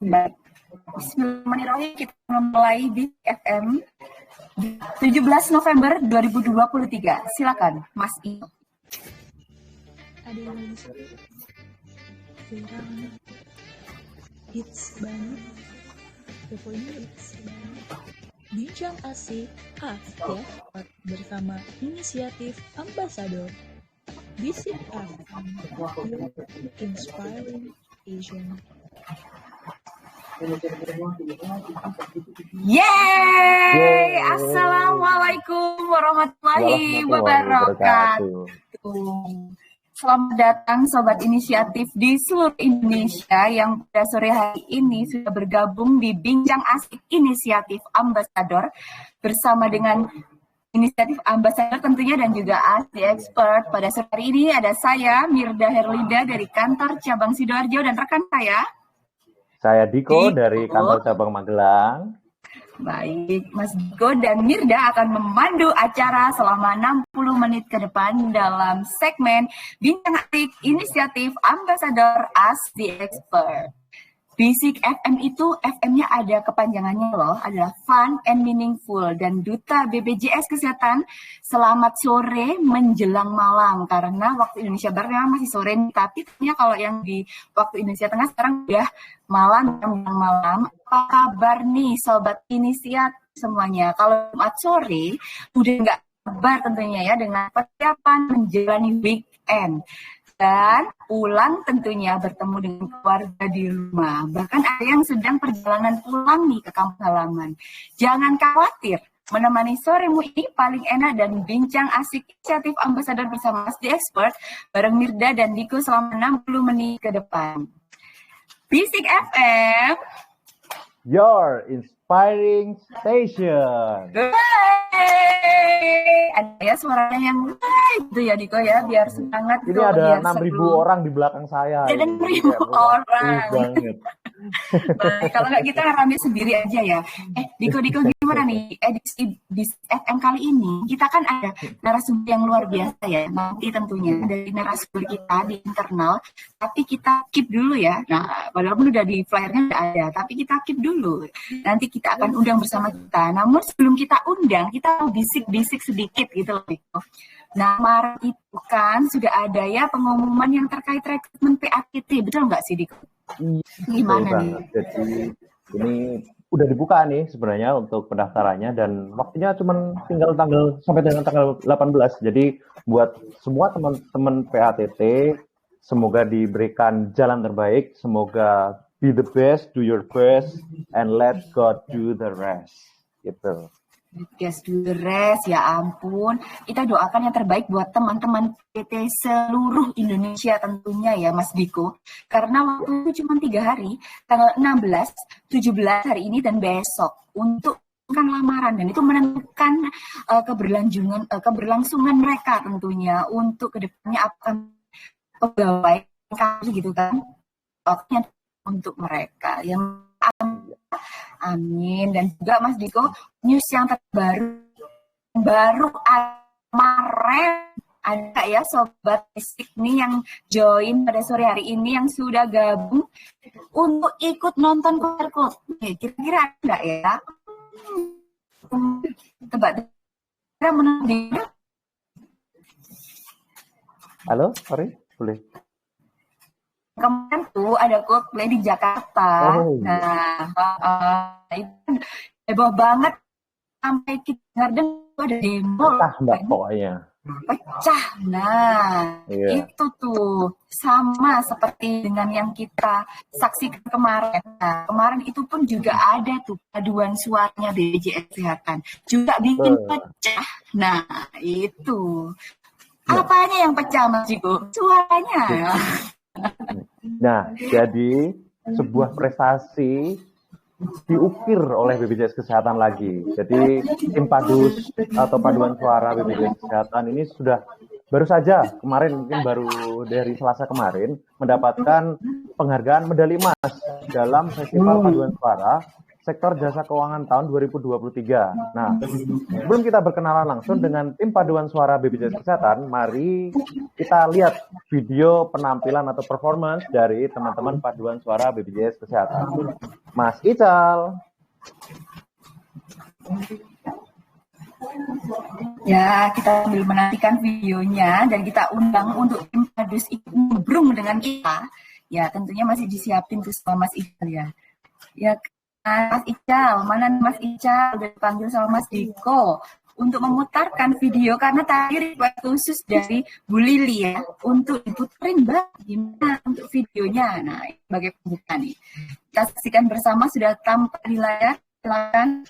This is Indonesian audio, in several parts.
Baik. Bismillahirrahmanirrahim. Kita memulai di FM 17 November 2023. Silakan, Mas Ino. Ada yang bisa viral, hits banget, pokoknya hits banget. Bincang asik, ya, bersama inisiatif Ambasador Bisik FM, Inspiring Asian. Yeay! Assalamualaikum warahmatullahi wabarakatuh. Selamat datang Sobat Inisiatif di seluruh Indonesia yang pada sore hari ini sudah bergabung di Bincang Asik Inisiatif Ambasador bersama dengan Inisiatif Ambasador tentunya dan juga Asli Expert. Pada sore hari ini ada saya, Mirda Herlinda dari kantor cabang Sidoarjo dan rekan saya Diko dari kantor cabang Magelang. Baik, Mas Diko dan Mirda akan memandu acara selama 60 menit ke depan dalam segmen Bincang Asik Inisiatif Ambasador As the Expert. Bisik FM itu, FM-nya ada kepanjangannya loh, adalah Fun and Meaningful. Dan Duta BPJS Kesehatan, selamat sore menjelang malam. Karena waktu Indonesia Barat memang masih sore, tapi tentunya kalau yang di waktu Indonesia Tengah sekarang udah malam. Apa kabar nih Sobat Inisiatif semuanya? Kalau Jumat sore, udah nggak kabar tentunya ya dengan persiapan menjalani weekend. Dan pulang tentunya bertemu dengan keluarga di rumah. Bahkan ada yang sedang perjalanan pulang nih ke kampung halaman. Jangan khawatir, menemani soremu ini paling enak dan bincang asik inisiatif Ambasador bersama Mas The Expert bareng Mirda dan Diko selama 60 menit ke depan. Bisik FM, your inspiring station. Ada ya suaranya yang itu ya Diko ya, biar semangat. Ini ada 6.000 orang di belakang saya. Ada 6.000 orang. Baik, kalau nggak kita rame sendiri aja ya. Diko gimana nih? Di FM kali ini kita kan ada narasumber yang luar biasa ya. Nanti tentunya dari narasumber kita di internal, tapi kita keep dulu ya. Nah, walaupun udah di flyernya udah ada, tapi kita keep dulu. Nanti kita akan undang bersama kita. Namun sebelum kita undang, kita mau bisik-bisik sedikit gitu loh, Diko. Nah, kemarin itu kan sudah ada ya pengumuman yang terkait rekrutmen PATT, betul nggak sih, Diko? Gimana nih? Jadi ini udah dibuka nih sebenarnya untuk pendaftarannya dan waktunya cuma tinggal sampai dengan tanggal 18. Jadi buat semua teman-teman PATT semoga diberikan jalan terbaik, semoga be the best, do your best, and let God do the rest. Gitu. Yes, do the rest, ya ampun. Kita doakan yang terbaik buat teman-teman PT seluruh Indonesia tentunya ya Mas Diko. Karena waktu itu cuma 3 hari, tanggal 16, 17 hari ini dan besok untuk lamaran. Dan itu menentukan keberlangsungan mereka tentunya untuk kedepannya akan pegawai gitu kan. Waktunya untuk mereka yang amin. Dan juga Mas Diko, news yang baru kemarin ada ya Sobat Bisik nih yang join pada sore hari ini yang sudah gabung untuk ikut nonton konser Coldplay. Kira-kira ada nggak ya? Tebak-tebak menang. Halo, sorry, boleh. Kemarin tuh ada Coldplay di Jakarta. Nah, itu heboh banget sampai kita dengar ada demo. Pecah. Nah, itu tuh sama seperti dengan yang kita saksikan kemarin. Nah, kemarin itu pun juga ada tuh paduan suaranya BPJS Kesehatan. Juga bikin pecah. Nah, itu. Apanya yang pecah Mas Diko? Suaranya. Nah, jadi sebuah prestasi diukir oleh BPJS Kesehatan lagi. Jadi tim padus atau paduan suara BPJS Kesehatan ini sudah baru saja kemarin, mungkin baru dari Selasa kemarin, mendapatkan penghargaan medali emas dalam Festival Paduan Suara Sektor Jasa Keuangan tahun 2023. Nah, sebelum kita berkenalan langsung dengan tim paduan suara BPJS Kesehatan, mari kita lihat video penampilan atau performance dari teman-teman paduan suara BPJS Kesehatan. Mas Ical. Ya, kita sambil menantikan videonya dan kita undang untuk tim Padus ikut nimbrung dengan kita. Ya, tentunya masih disiapin tuh sama Mas Ical ya. Ya, Mas Ical, mana nih Mas Ical? Udah dipanggil sama Mas Diko untuk memutarkan video karena tadi request khusus dari Bu Lili ya untuk diputerin Mbak gimana untuk videonya. Nah, sebagai pembuka nih. Kita saksikan bersama sudah tampak di layar. Silakan.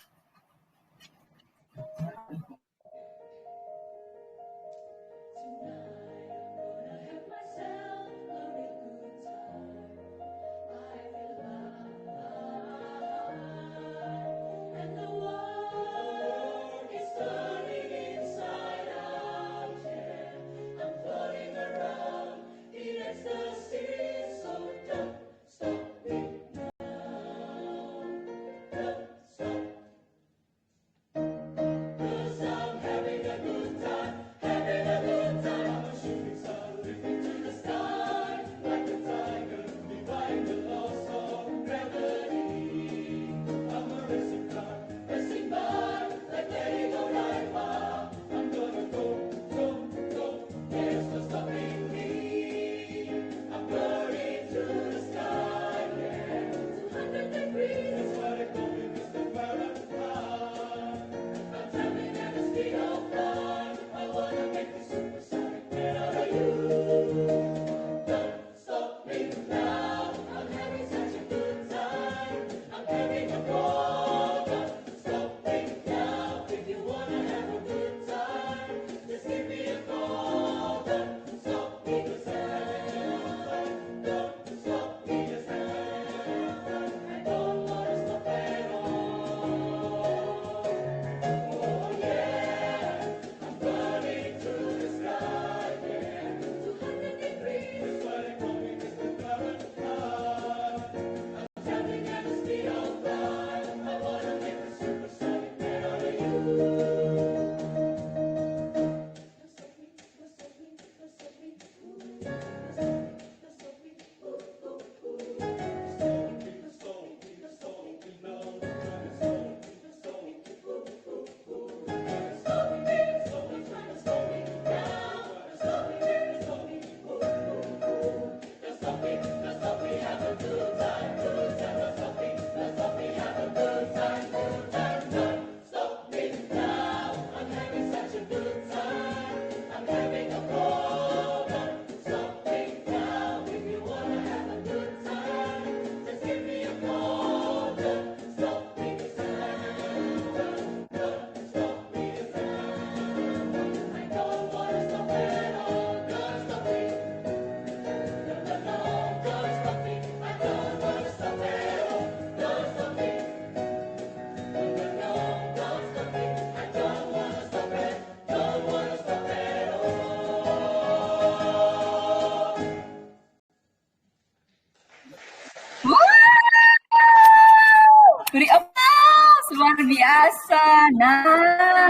Beri applause, luar biasa. Nah,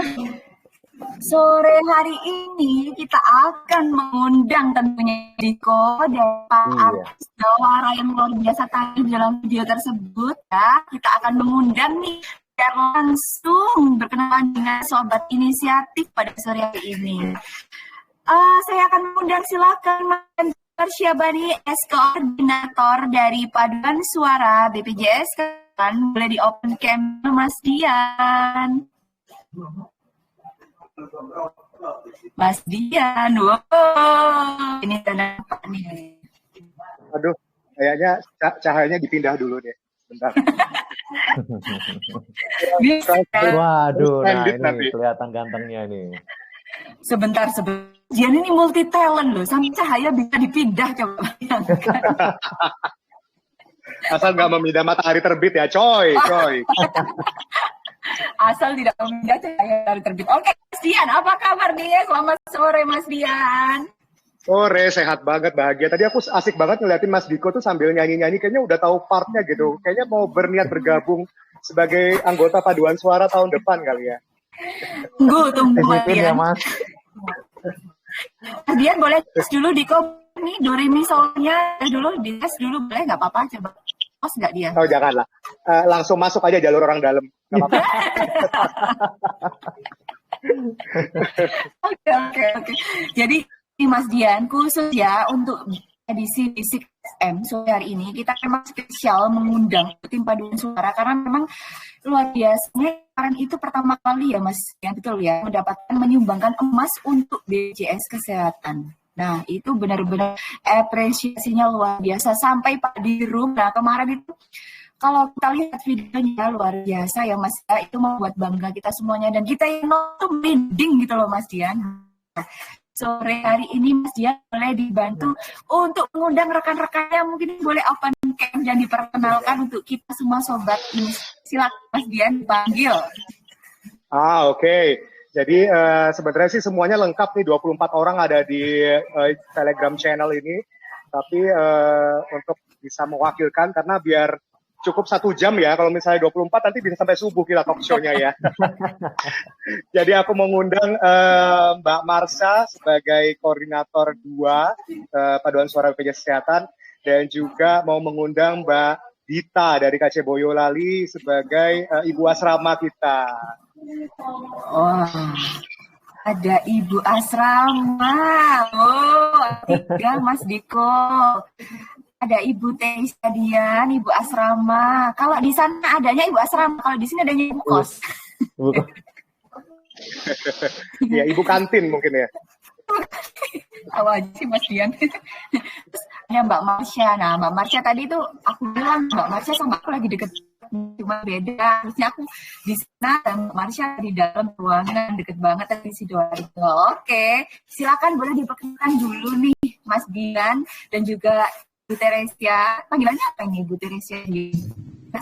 sore hari ini kita akan mengundang tentunya Diko dan Pak artis jawara yang luar biasa tadi dalam video tersebut ya. Kita akan mengundang nih biar langsung berkenalan dengan sobat inisiatif pada sore hari ini. Saya akan mengundang, silakan Mas Syabani, koordinator dari Paduan Suara BPJS. Kan boleh di open cam Mas Dian. Mas Dian, wow, ini tanda apa nih? Aduh, kayaknya cahayanya dipindah dulu deh, bentar. Waduh, nah ini nanti kelihatan gantengnya nih. Sebentar. Dian ini multi talent loh, sampai cahaya bisa dipindah coba. Asal nggak memindah matahari terbit ya, coy. Asal tidak memindah cahaya dari terbit. Oke, Mas Dian, apa kabar nih? Selamat sore, Mas Dian. Sore, sehat banget, bahagia. Tadi aku asik banget ngeliatin Mas Diko tuh sambil nyanyi-nyanyi, kayaknya udah tahu partnya gitu. Kayaknya mau berniat bergabung sebagai anggota Paduan Suara tahun depan kali ya. Tunggu Mas Dian. Ya, Mas. Mas Dian boleh tes dulu Diko nih, do re mi solnya dulu, dites dulu boleh nggak apa-apa, coba. Tos nggak dia? Oh janganlah. langsung masuk aja jalur orang dalam. Nggak apa-apa. Oke. Jadi Mas Dian, khusus ya untuk edisi Basic SM sore hari ini kita memang spesial mengundang tim paduan suara karena memang luar biasanya kemarin itu pertama kali ya Mas Dian, betul ya, mendapatkan menyumbangkan emas untuk BPJS Kesehatan. Nah, itu benar-benar apresiasinya luar biasa sampai Pak Dirum. Nah, kemarin itu kalau kita lihat videonya luar biasa ya Mas ya, itu membuat bangga kita semuanya dan kita yang nonton merinding gitu loh Mas Dian. Sore hari ini Mas Dian boleh dibantu untuk mengundang rekan-rekannya, mungkin boleh open cam dan diperkenalkan untuk kita semua sobat ini. Silakan Mas Dian dipanggil. Oke. Jadi sebenarnya sih semuanya lengkap nih, 24 orang ada di Telegram channel ini. Tapi untuk bisa mewakilkan, karena biar cukup 1 jam ya, kalau misalnya 24 nanti bisa sampai subuh kita talk show-nya ya. Jadi aku mengundang Mbak Marsha sebagai koordinator 2 Paduan Suara BPJS Kesehatan, dan juga mau mengundang Mbak Dita dari KC Boyolali sebagai ibu asrama kita. Oh, ada ibu asrama. Oh, 3 Mas Diko. Ada Ibu Teisa Dian, ibu asrama. Kalau di sana adanya ibu asrama, kalau di sini adanya ibu kos. Ya, ibu kantin mungkin ya. Tahu aja sih Mas Dian. Terus ada Mbak Marsha. Nah, Mbak Marsha tadi tuh aku bilang Mbak Marsha sama aku lagi deket, cuma beda. Terusnya aku di sana dan Mbak Marsha di dalam ruangan deket banget dari Sidoarjo. Oke, silakan boleh diperkenalkan dulu nih Mas Dian dan juga Bu Teresia. Panggilannya apa nih Bu Teresia?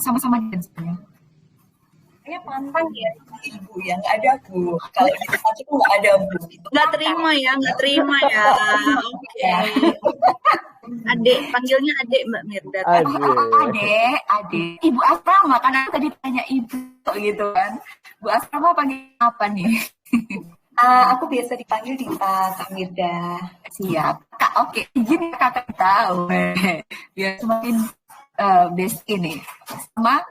Sama-sama di sebenarnya. Kayaknya pantang ya ibu ya, nggak ada Bu. Kalau di tempat itu nggak ada Bu. Nggak terima ya. Oke. Adik, panggilnya adik Mbak Mirda. Adik. Ibu asrama, karena tadi tanya ibu gitu kan. Bu asrama panggil apa nih? Aku biasa dipanggil Dita, Kak Mirda. Siap. Kak, oke. Izin ya kakak tahu. Biar semakin best ini. Sama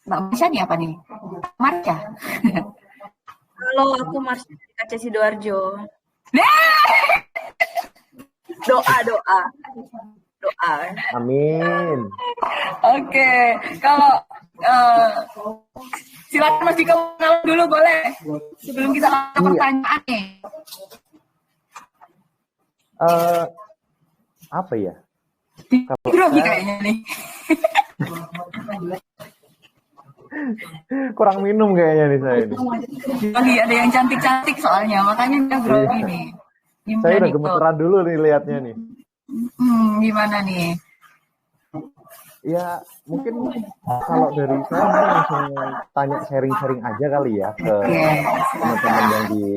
Mbak Marsha nih apa nih? Marsha. Halo, aku Marsha dari KC Sidoarjo. Doa. Amin. Oke. Kalau silakan Mas Dika kenal dulu boleh. Sebelum kita lakukan pertanyaan nih. Apa ya? Grogi kayaknya nih. Kurang minum kayaknya nih saya ini. Lagi ada yang cantik-cantik soalnya, makanya dia grogi nih. Gimana Saya udah nih, gemeteran dulu nih liatnya nih. Gimana nih? Ya mungkin kalau dari saya langsung tanya sharing-sharing aja kali ya ke teman-teman yang di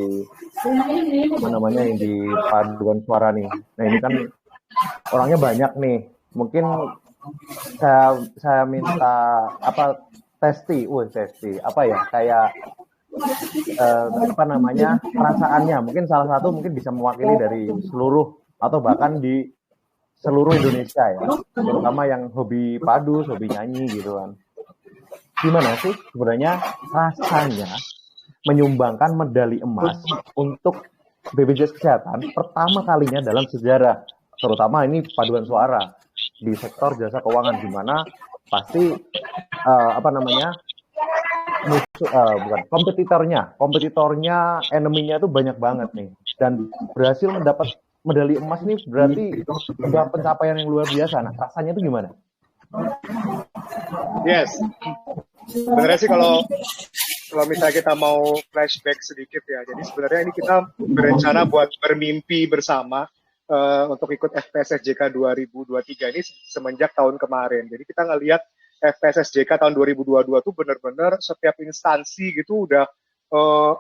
yang di paduan suara nih. Nah ini kan orangnya banyak nih. Mungkin saya minta testi apa ya, kayak perasaannya. Mungkin salah satu mungkin bisa mewakili dari seluruh atau bahkan di seluruh Indonesia ya, terutama yang hobi padu, hobi nyanyi gitu kan. Gimana sih sebenarnya rasanya menyumbangkan medali emas untuk BPJS Kesehatan pertama kalinya dalam sejarah, terutama ini paduan suara di sektor jasa keuangan, di mana pasti kompetitornya enemy-nya itu banyak banget nih, dan berhasil mendapat medali emas ini berarti sebuah pencapaian yang luar biasa. Nah, rasanya itu gimana? Yes. Sebenarnya sih kalau misalnya kita mau flashback sedikit ya, jadi sebenarnya ini kita berencana buat bermimpi bersama untuk ikut FPSSJK 2023 ini semenjak tahun kemarin. Jadi kita ngelihat FPSSJK tahun 2022 tuh benar-benar setiap instansi gitu udah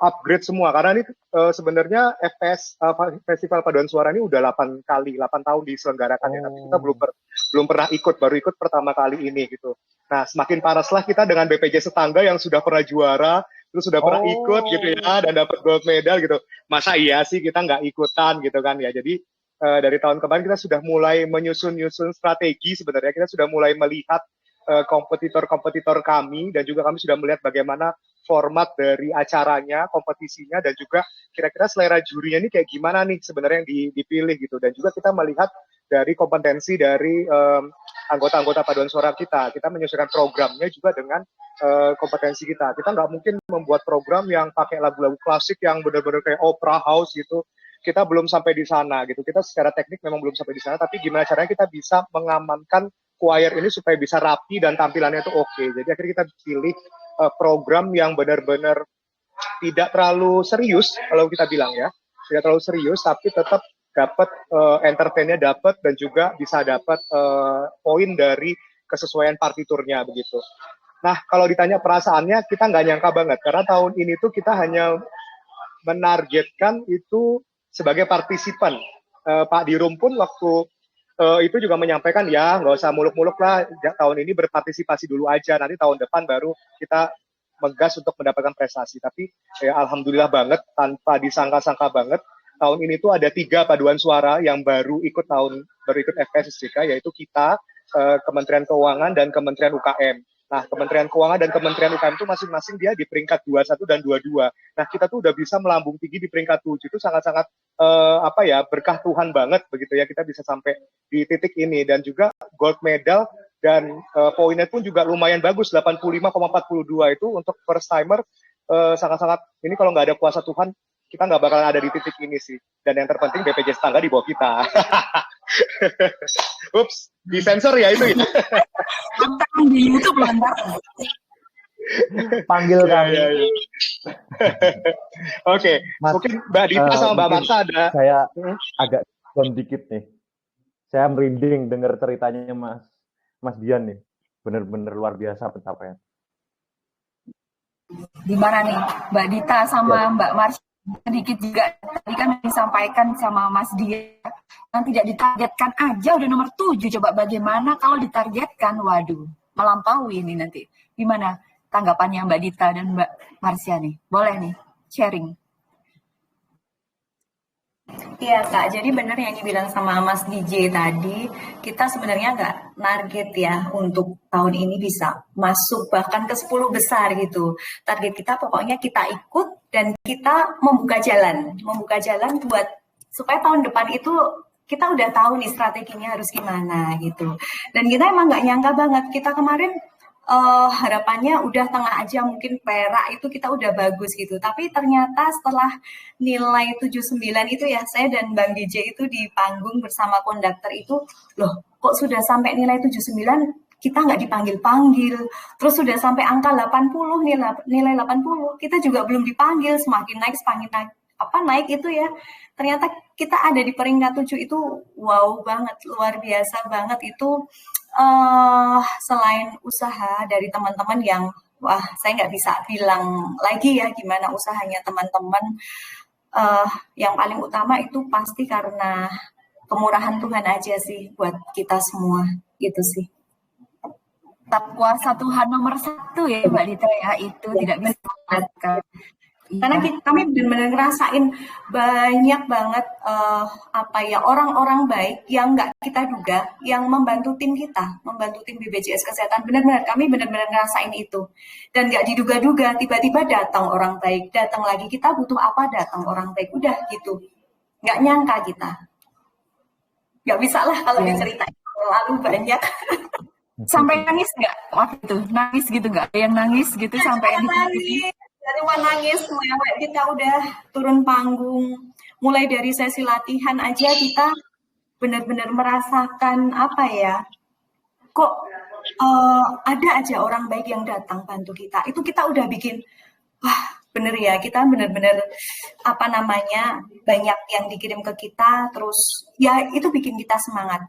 upgrade semua, karena ini sebenarnya Festival Paduan Suara ini udah 8 tahun diselenggarakan ya, tapi kita belum pernah ikut, baru ikut pertama kali ini gitu. Nah, semakin paraslah kita dengan BPJ tetangga yang sudah pernah juara, terus sudah pernah ikut gitu ya, dan dapat gold medal gitu. Masa iya sih kita nggak ikutan gitu kan ya. Jadi dari tahun kemarin kita sudah mulai menyusun strategi, sebenarnya kita sudah mulai melihat kompetitor-kompetitor kami, dan juga kami sudah melihat bagaimana format dari acaranya, kompetisinya, dan juga kira-kira selera jurinya ini kayak gimana nih sebenarnya yang dipilih gitu. Dan juga kita melihat dari kompetensi dari anggota-anggota paduan suara kita. Kita menyesuaikan programnya juga dengan kompetensi kita. Kita nggak mungkin membuat program yang pakai lagu-lagu klasik yang benar-benar kayak opera house gitu. Kita belum sampai di sana gitu. Kita secara teknik memang belum sampai di sana, tapi gimana caranya kita bisa mengamankan choir ini supaya bisa rapi dan tampilannya itu oke. Jadi akhirnya kita pilih program yang benar-benar tidak terlalu serius kalau kita bilang ya, tidak terlalu serius tapi tetap dapat entertainnya dapat dan juga bisa dapat poin dari kesesuaian partiturnya begitu. Nah kalau ditanya perasaannya kita nggak nyangka banget karena tahun ini tuh kita hanya menargetkan itu sebagai partisipan. Pak Dirum pun waktu itu juga menyampaikan ya nggak usah muluk-muluk lah, tahun ini berpartisipasi dulu aja, nanti tahun depan baru kita menggas untuk mendapatkan prestasi. Tapi alhamdulillah banget tanpa disangka-sangka banget tahun ini tuh ada 3 paduan suara yang baru ikut FPSSJK, yaitu kita, Kementerian Keuangan dan Kementerian UKM. Nah, Kementerian Keuangan dan Kementerian UKM itu masing-masing dia di peringkat 21 dan 22. Nah, kita tuh udah bisa melambung tinggi di peringkat 7. Itu sangat-sangat berkah Tuhan banget begitu ya, kita bisa sampai di titik ini. Dan juga gold medal dan poinnya pun juga lumayan bagus, 85,42 itu untuk first timer. Sangat-sangat, ini kalau nggak ada kuasa Tuhan kita nggak bakalan ada di titik ini sih. Dan yang terpenting BPJS Tangga di bawah kita. Ups, disensor ya itu ya. Tentang di YouTube loh ntar. Panggil kami. Ya. Oke, mungkin Mbak Dita sama Mbak Marta ada. Saya agak down dikit nih. Saya merinding dengar ceritanya Mas Dian nih. Bener-bener luar biasa pencapaian. Di mana nih Mbak Dita sama Mbak Marsha? Sedikit juga tadi kan disampaikan sama Mas Dia yang tidak ditargetkan aja udah nomor 7. Coba bagaimana kalau ditargetkan? Waduh, melampaui ini nanti. Gimana tanggapannya Mbak Dita dan Mbak Marsha nih? Boleh nih sharing. Iya Kak, jadi benar yang dibilang sama Mas DJ tadi, kita sebenarnya nggak target ya untuk tahun ini bisa masuk bahkan ke 10 besar gitu. Target kita pokoknya kita ikut dan kita membuka jalan buat supaya tahun depan itu kita udah tahu nih strateginya harus gimana gitu. Dan kita emang nggak nyangka banget, kita kemarin harapannya udah tengah aja, mungkin perak itu kita udah bagus gitu. Tapi ternyata setelah nilai 79 itu ya, saya dan Bang DJ itu di panggung bersama konduktor itu, loh kok sudah sampai nilai 79 kita nggak dipanggil-panggil. Terus sudah sampai angka 80, nilai 80, kita juga belum dipanggil, semakin naik naik itu ya. Ternyata kita ada di peringkat 7 itu wow banget, luar biasa banget itu. Selain usaha dari teman-teman yang saya nggak bisa bilang lagi ya gimana usahanya teman-teman, yang paling utama itu pasti karena kemurahan Tuhan aja sih buat kita semua gitu sih. Tak kuasa Tuhan nomor 1 ya Mbak Dita ya, itu tidak bisa dilakukan. Karena kami benar-benar ngerasain banyak banget orang-orang baik yang nggak kita duga yang membantu tim kita, membantu tim BPJS Kesehatan. Benar-benar kami benar-benar ngerasain itu dan nggak diduga-duga tiba-tiba datang orang baik, datang lagi kita butuh apa datang orang baik, udah gitu, nggak nyangka kita, nggak bisa lah kalau diceritain terlalu banyak. Sampai nangis nggak waktu itu? Nangis gitu nggak? Ada yang nangis gitu sampai nangis. Cuma nangis, mewek, kita udah turun panggung. Mulai dari sesi latihan aja kita benar-benar merasakan kok ada aja orang baik yang datang bantu kita. Itu kita udah bikin, bener ya, kita benar-benar banyak yang dikirim ke kita, terus ya itu bikin kita semangat.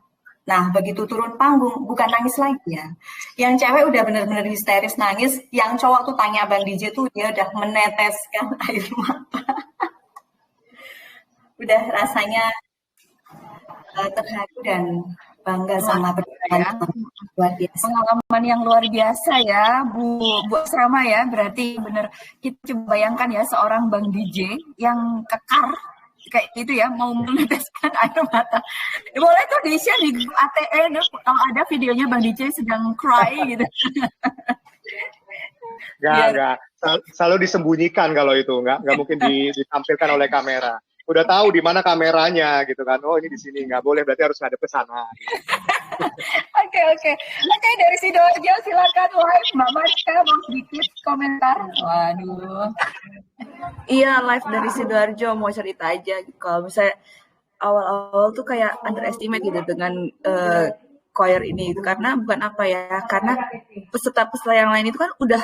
Nah, begitu turun panggung, bukan nangis lagi ya. Yang cewek udah bener-bener histeris nangis, yang cowok tuh tanya Bang DJ tuh dia udah meneteskan air mata. Udah rasanya terharu dan bangga sama perjalanan luar biasa. Pengalaman yang luar biasa ya, Bu Asrama ya. Berarti bener kita coba bayangkan ya seorang Bang DJ yang kekar kayak gitu ya, mau meneteskan air mata. Boleh tuh di-share di grup ATN kalau ada videonya Bang DJ sedang cry gitu. Nggak. Selalu disembunyikan kalau itu, nggak mungkin ditampilkan oleh kamera. Udah tahu di mana kameranya gitu kan. Oh ini di sini, nggak boleh, berarti harus ngadep ke sana. Oke, dari Sidoarjo silakan live Mbak Marka mau sedikit komentar. Waduh. Iya, live dari Sidoarjo, mau cerita aja. Kalau misalnya awal-awal tuh kayak underestimate gitu dengan choir ini gitu. Karena bukan apa ya, karena peserta-peserta yang lain itu kan udah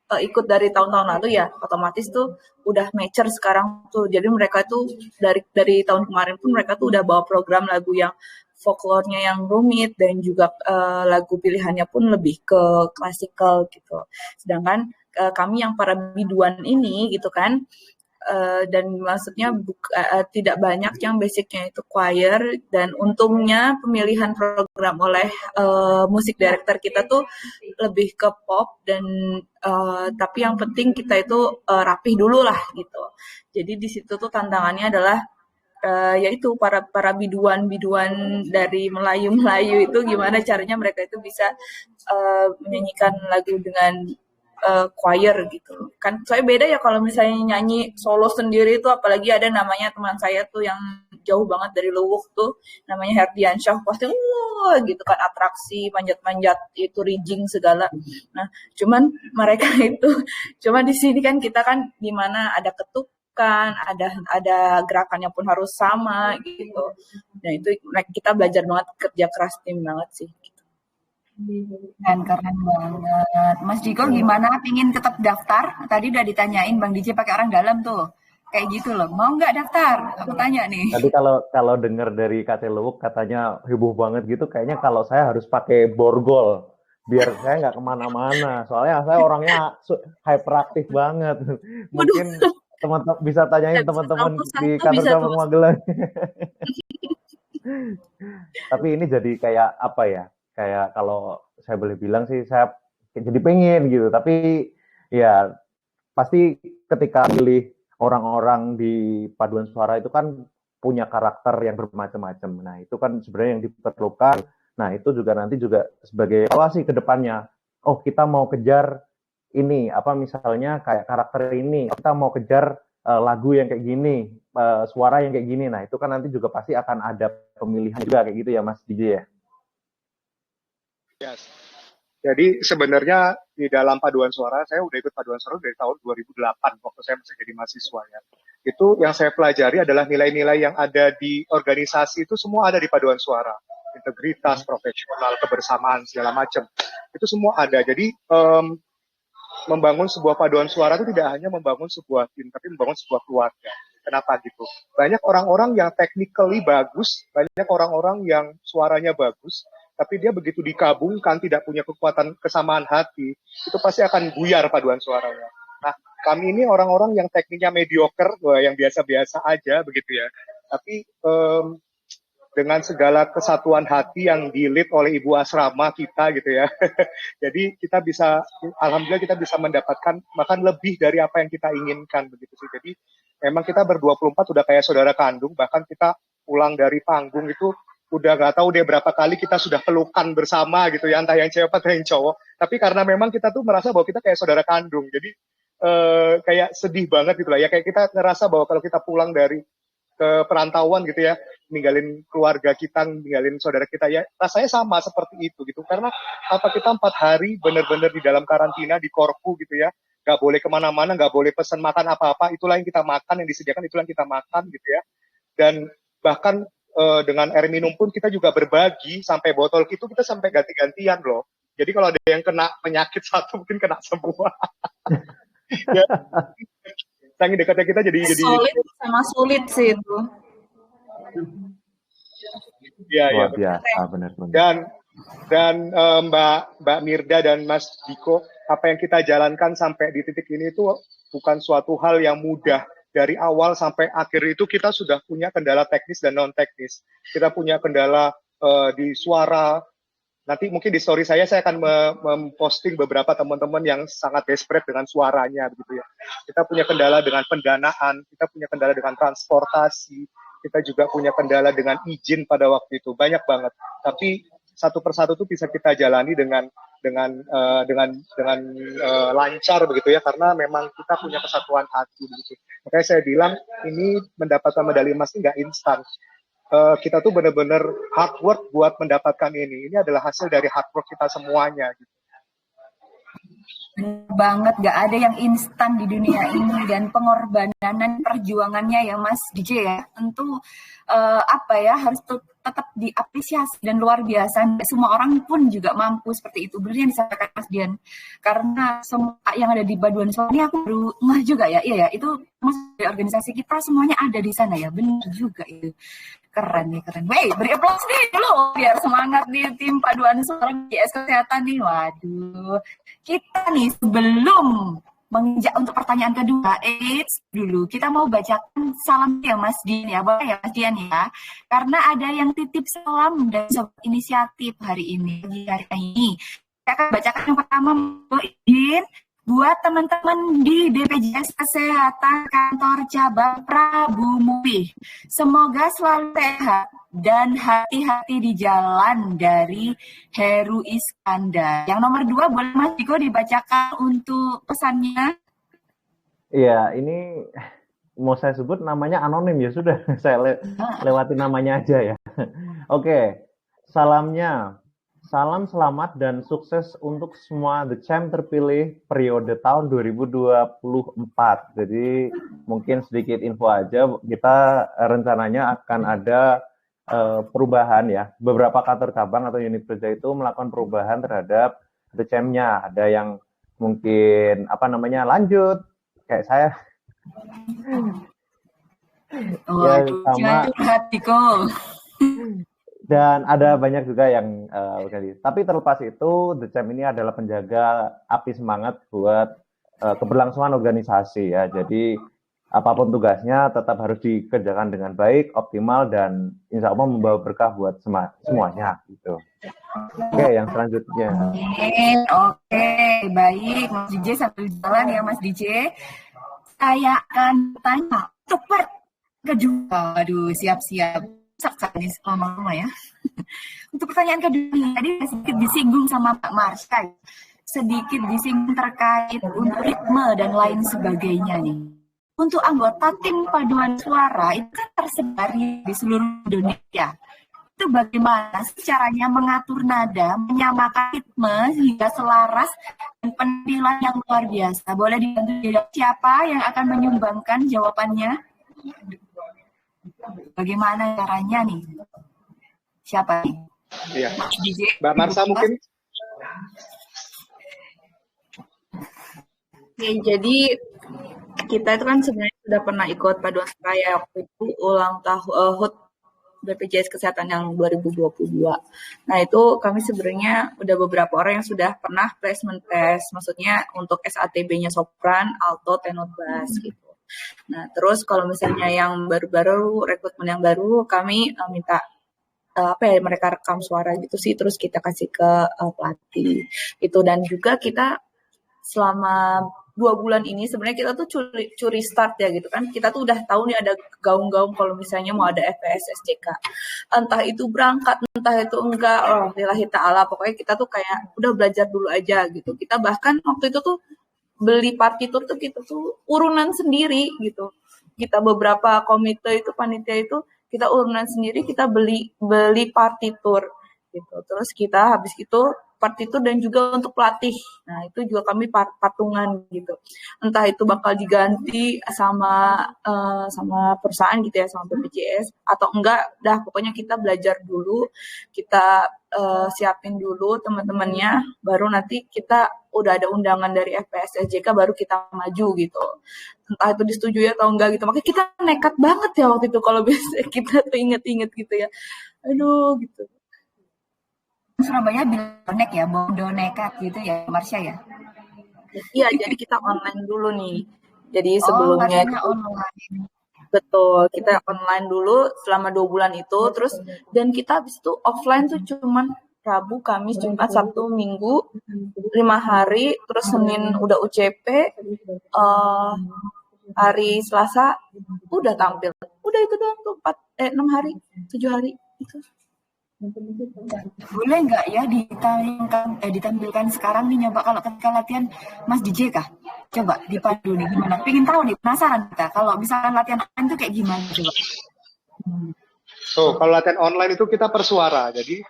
ikut dari tahun-tahun lalu ya, otomatis tuh udah mature sekarang tuh. Jadi mereka tuh dari tahun kemarin pun mereka tuh udah bawa program lagu yang folklore-nya yang rumit dan juga lagu pilihannya pun lebih ke klasikal gitu. Sedangkan kami yang para biduan ini gitu kan, dan maksudnya tidak banyak yang basicnya itu choir, dan untungnya pemilihan program oleh musik director kita tuh lebih ke pop dan tapi yang penting kita itu rapih dulu lah gitu. Jadi di situ tuh tantangannya adalah yaitu para biduan dari Melayu itu gimana caranya mereka itu bisa menyanyikan lagu dengan choir gitu kan. Saya beda ya kalau misalnya nyanyi solo sendiri itu, apalagi ada namanya teman saya tuh yang jauh banget dari Luwuk tuh namanya Herdiansyah, pasti wah gitu kan, atraksi manjat-manjat itu rigging segala. Nah cuman mereka itu cuma di sini kan kita kan di mana ada ketukan, ada gerakannya pun harus sama gitu. Nah itu kita belajar banget, kerja keras tim banget sih. Keren banget. Mas Diko gimana? Pingin tetap daftar? Tadi udah ditanyain Bang DJ pakai orang dalam tuh. Kayak gitu loh. Mau nggak daftar? Aku tanya nih. Tadi kalau dengar dari KC Luwuk katanya heboh banget gitu, kayaknya kalau saya harus pakai borgol biar saya nggak kemana-mana. Soalnya saya orangnya hyperaktif banget. Mungkin teman-teman bisa tanyain teman-teman di kantor cabang Magelang. Tapi ini jadi kayak apa ya? Kayak kalau saya boleh bilang sih, saya jadi pengen gitu. Tapi ya pasti ketika pilih orang-orang di paduan suara itu kan punya karakter yang bermacam-macam. Nah itu kan sebenarnya yang diperlukan. Nah itu juga nanti juga sebagai evaluasi ke depannya. Oh kita mau kejar ini, apa misalnya kayak karakter ini. Kita mau kejar lagu yang kayak gini, suara yang kayak gini. Nah itu kan nanti juga pasti akan ada pemilihan juga kayak gitu ya Mas DJ ya. Yes. Jadi sebenarnya di dalam paduan suara, saya udah ikut paduan suara dari tahun 2008 waktu saya masih jadi mahasiswa ya. Itu yang saya pelajari adalah nilai-nilai yang ada di organisasi itu semua ada di paduan suara. Integritas, profesional, kebersamaan, segala macam. Itu semua ada. Jadi membangun sebuah paduan suara itu tidak hanya membangun sebuah tim, tapi membangun sebuah keluarga. Kenapa gitu? Banyak orang-orang yang technically bagus, banyak orang-orang yang suaranya bagus, tapi dia begitu dikabungkan tidak punya kekuatan kesamaan hati, itu pasti akan buyar paduan suaranya. Nah, kami ini orang-orang yang tekniknya mediocre, yang biasa-biasa aja begitu ya. Tapi dengan segala kesatuan hati yang di-lead oleh ibu asrama kita gitu ya. Jadi kita bisa, alhamdulillah kita bisa mendapatkan bahkan lebih dari apa yang kita inginkan begitu sih. Jadi memang kita ber-24 udah kayak saudara kandung, bahkan kita pulang dari panggung itu udah nggak tahu deh berapa kali kita sudah pelukan bersama gitu ya, entah yang cewek atau yang cowok. Tapi karena memang kita tuh merasa bahwa kita kayak saudara kandung, jadi kayak sedih banget gitu lah ya. Kayak kita ngerasa bahwa kalau kita pulang dari ke perantauan gitu ya, ninggalin keluarga kita, ninggalin saudara kita ya, rasanya sama seperti itu gitu. Karena apa, kita 4 hari benar-benar di dalam karantina di Korfu gitu ya, nggak boleh kemana-mana, nggak boleh pesan makan apa-apa, itulah yang kita makan, yang disediakan itulah yang kita makan gitu ya. Dan bahkan dengan air minum pun kita juga berbagi, sampai botol itu kita sampai ganti-gantian loh. Jadi kalau ada yang kena penyakit satu mungkin kena semua. Ya, saking dekatnya kita jadi sama sulit sih itu. Luar biasa, benar. Dan Mbak Mirda dan Mas Diko, apa yang kita jalankan sampai di titik ini itu bukan suatu hal yang mudah. Dari awal sampai akhir itu kita sudah punya kendala teknis dan non teknis. Kita punya kendala di suara, nanti mungkin di story saya akan memposting beberapa teman-teman yang sangat desperate dengan suaranya begitu ya. Kita punya kendala dengan pendanaan, kita punya kendala dengan transportasi, kita juga punya kendala dengan izin pada waktu itu, banyak banget. Tapi satu persatu itu bisa kita jalani dengan lancar begitu ya, karena memang kita punya kesatuan hati begitu. Makanya saya bilang ini mendapatkan medali emas ini nggak instan. Kita tuh benar-benar hard work buat mendapatkan ini. Ini adalah hasil dari hard work kita semuanya. Gitu. Benar banget, gak ada yang instan di dunia ini, dan pengorbanan dan perjuangannya ya Mas DJ ya, tentu harus tetap diapresiasi dan luar biasa. Nggak semua orang pun juga mampu seperti itu. Benar yang disampaikan Mas Dian, karena semua yang ada di Paduan Suara ini aku baru ngeh juga ya, iya ya, itu Mas dari organisasi kita semuanya ada di sana ya, benar juga itu. Keren nih, keren. Wey, beri aplaus nih dulu biar semangat nih tim Paduan Suara GS Kesehatan nih. Waduh, kita nih sebelum menginjak untuk pertanyaan kedua, dulu kita mau bacakan salam ya Mas Dian ya, boleh ya Mas Dian ya? Karena ada yang titip salam dan inisiatif hari ini. Saya akan bacakan yang pertama, izin buat teman-teman di BPJS Kesehatan Kantor Cabang Prabu Mulih. Semoga selalu sehat dan hati-hati di jalan, dari Heru Iskandar. Yang nomor 2 boleh Mas Diko dibacakan untuk pesannya? Iya, ini mau saya sebut namanya anonim ya, sudah saya lewati namanya aja ya. Oke, salamnya. Salam selamat dan sukses untuk semua The Champ terpilih periode tahun 2024. Jadi mungkin sedikit info aja, kita rencananya akan ada perubahan ya. Beberapa kantor cabang atau unit kerja itu melakukan perubahan terhadap The Champ-nya. Ada yang mungkin lanjut kayak saya. Ya, sama hatiku. Dan ada banyak juga yang tapi terlepas itu, The Champ ini adalah penjaga api semangat buat keberlangsungan organisasi ya. Jadi apapun tugasnya tetap harus dikerjakan dengan baik, optimal, dan insya Allah membawa berkah buat semuanya gitu. Oke, yang selanjutnya. Oke, baik Mas DJ, sambil jalan ya Mas DJ. Saya akan tanya untuk part kedua. Aduh, siap-siap. Nih lama-lama ya. Untuk pertanyaan kedua tadi sedikit disinggung sama Pak Marsha, sedikit disinggung terkait untuk ritme dan lain sebagainya nih. Untuk anggota tim Paduan Suara itu kan tersebar di seluruh Indonesia. Itu bagaimana caranya mengatur nada, menyamakan ritme hingga selaras dan penampilan yang luar biasa? Boleh dibantu siapa yang akan menyumbangkan jawabannya? Bagaimana caranya nih? Siapa nih? Iya. Mbak Marsha mungkin? Oke, jadi kita itu kan sebenarnya sudah pernah ikut Paduan Suara waktu itu ulang tahun HUT BPJS Kesehatan yang 2022. Nah itu kami sebenarnya udah beberapa orang yang sudah pernah placement test, maksudnya untuk SATB-nya sopran, alto, tenor, bass gitu. Nah, terus kalau misalnya yang baru-baru, rekrutmen yang baru, kami minta mereka rekam suara gitu sih, terus kita kasih ke pelatih. Itu, dan juga kita selama 2 bulan ini sebenarnya kita tuh curi start ya gitu kan. Kita tuh udah tahu nih ada gaung-gaung kalau misalnya mau ada FPS SJK. Entah itu berangkat, entah itu enggak, lillahi ta'ala. Pokoknya kita tuh kayak udah belajar dulu aja gitu. Kita bahkan waktu itu tuh beli partitur tuh kita tuh urunan sendiri gitu. Kita beberapa komite itu, panitia itu kita urunan sendiri, kita beli partitur gitu. Terus kita habis itu partitur dan juga untuk pelatih. Nah, itu juga kami patungan gitu. Entah itu bakal diganti sama perusahaan gitu ya, sama BPJS atau enggak, pokoknya kita belajar dulu, kita siapin dulu teman-temannya, baru nanti kita udah ada undangan dari FPS SJK baru kita maju gitu. Entah itu disetujui atau enggak gitu. Makanya kita nekat banget ya waktu itu kalau biasa kita tuh inget-inget gitu ya. Aduh gitu. Surabaya bilang bonek ya, bondo nekat gitu ya Marsha ya? Iya, jadi kita online dulu nih. Jadi sebelumnya online. Betul, kita online dulu selama 2 bulan itu, terus dan kita habis itu offline tuh cuman Rabu, Kamis, Jumat, Sabtu, Minggu, 5 hari, terus Senin udah UCP, hari Selasa udah tampil. Udah itu doang tuh, 6 hari, 7 hari itu. Boleh nggak ya ditampilkan sekarang nih, nyoba kalau ketika latihan Mas DJ kah? Coba dipandu nih gimana? Pengen tahu nih, penasaran kita. Kalau misalkan latihan online itu kayak gimana coba? So, kalau latihan online itu kita per suara. Jadi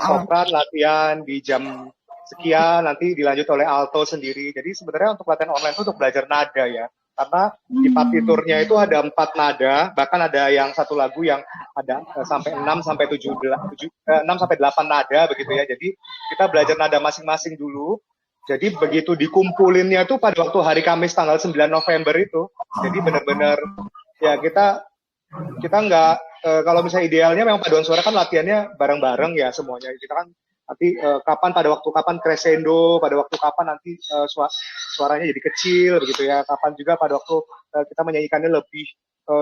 sopran latihan di jam sekian, nanti dilanjut oleh alto sendiri. Jadi sebenarnya untuk latihan online itu untuk belajar nada ya. Karena di partiturnya itu ada 4 nada, bahkan ada yang satu lagu yang ada sampai 6 sampai 6 sampai 8 nada begitu ya. Jadi kita belajar nada masing-masing dulu. Jadi begitu dikumpulinnya itu pada waktu hari Kamis tanggal 9 November itu. Jadi benar-benar ya kita nggak kalau misalnya idealnya memang paduan suara kan latihannya bareng-bareng ya semuanya. Kita kan nanti pada waktu kapan crescendo, pada waktu kapan nanti suaranya jadi kecil begitu ya. Kapan juga pada waktu kita menyanyikannya lebih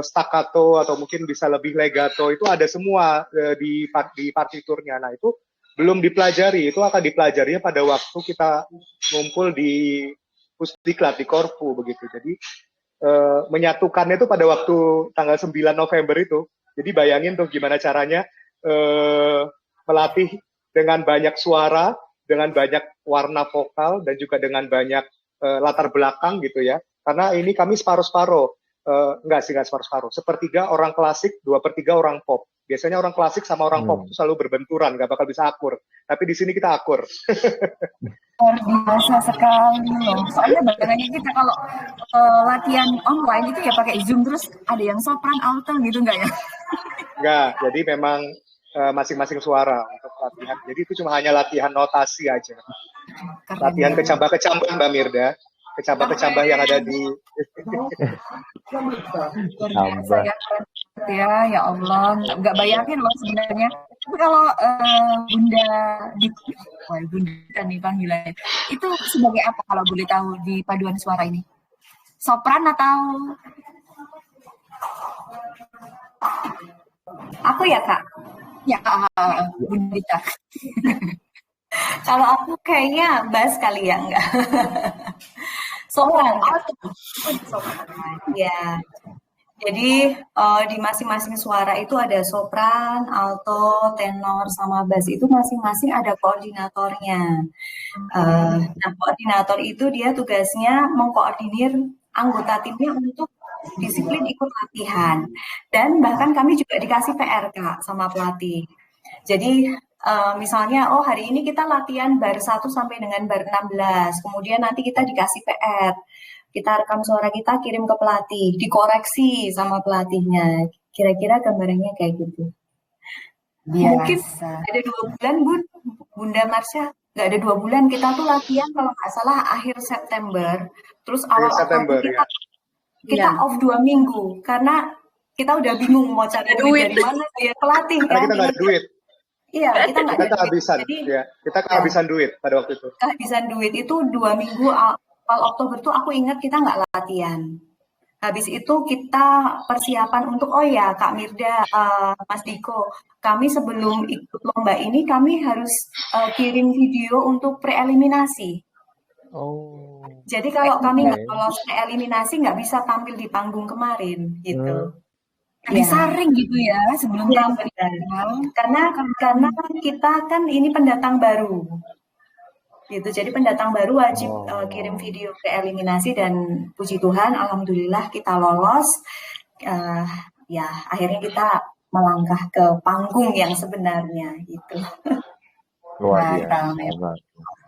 staccato atau mungkin bisa lebih legato, itu ada semua di partiturnya. Nah, itu belum dipelajari, itu akan dipelajarinya pada waktu kita ngumpul di Pusdiklat di Korfu begitu. Jadi menyatukannya itu pada waktu tanggal 9 November itu. Jadi bayangin tuh gimana caranya melatih dengan banyak suara, dengan banyak warna vokal, dan juga dengan banyak latar belakang gitu ya. Karena ini kami separuh-separuh. Enggak separuh-separuh. Sepertiga orang klasik, 2/3 orang pop. Biasanya orang klasik sama orang pop itu selalu berbenturan, nggak bakal bisa akur. Tapi di sini kita akur. Luar biasa sekali loh. Soalnya bayangannya kita kalau latihan online itu ya pakai Zoom, terus ada yang sopran, alto gitu nggak ya? Nggak, jadi memang masing-masing suara untuk latihan. Jadi itu cuma hanya latihan notasi aja. Keren. Latihan kecambah-kecambah Mbak Mirda. Kecambah-kecambah yang ada di... Ya Allah, nggak bayangin loh sebenarnya. Tapi kalau Bunda Bunda nih panggilannya, itu sebagai apa kalau boleh tahu di paduan suara ini? Sopran atau? Aku ya Kak? Ya, Bunda. Kalau aku kayaknya bass kali ya, enggak. Sopran. Ya. Jadi di masing-masing suara itu ada sopran, alto, tenor, sama bass. Itu masing-masing ada koordinatornya. Nah, koordinator itu dia tugasnya mengkoordinir anggota timnya untuk disiplin ikut latihan. Dan bahkan kami juga dikasih PR Kak sama pelatih. Jadi misalnya, hari ini kita latihan bar 1 sampai dengan bar 16. Kemudian nanti kita dikasih PR. Kita rekam suara kita, kirim ke pelatih, dikoreksi sama pelatihnya. Kira-kira gambarannya kayak gitu. Biasa. Mungkin ada 2 bulan, Bunda Marsha. Nggak ada 2 bulan, kita tuh latihan kalau nggak salah akhir September. Terus awal Oktober kita off 2 minggu. Karena kita udah bingung mau cari duit dari mana, ya pelatih kan. Karena kita nggak ada duit. Iya, kita nggak ada kehabisan. Jadi, ya, kita kehabisan duit pada waktu itu. Kehabisan duit itu 2 minggu awal Oktober tuh aku ingat kita nggak latihan. Habis itu kita persiapan untuk, Kak Mirda, Mas Diko, kami sebelum ikut lomba ini kami harus kirim video untuk preeliminasi. Oh. Jadi kalau kami nggak lolos preeliminasi nggak bisa tampil di panggung kemarin gitu. Disaring gitu ya sebelum tampil. Karena kita kan ini pendatang baru. Gitu. Jadi pendatang baru wajib kirim video ke eliminasi, dan puji Tuhan alhamdulillah kita lolos. Ya akhirnya kita melangkah ke panggung yang sebenarnya gitu. Luar biasa.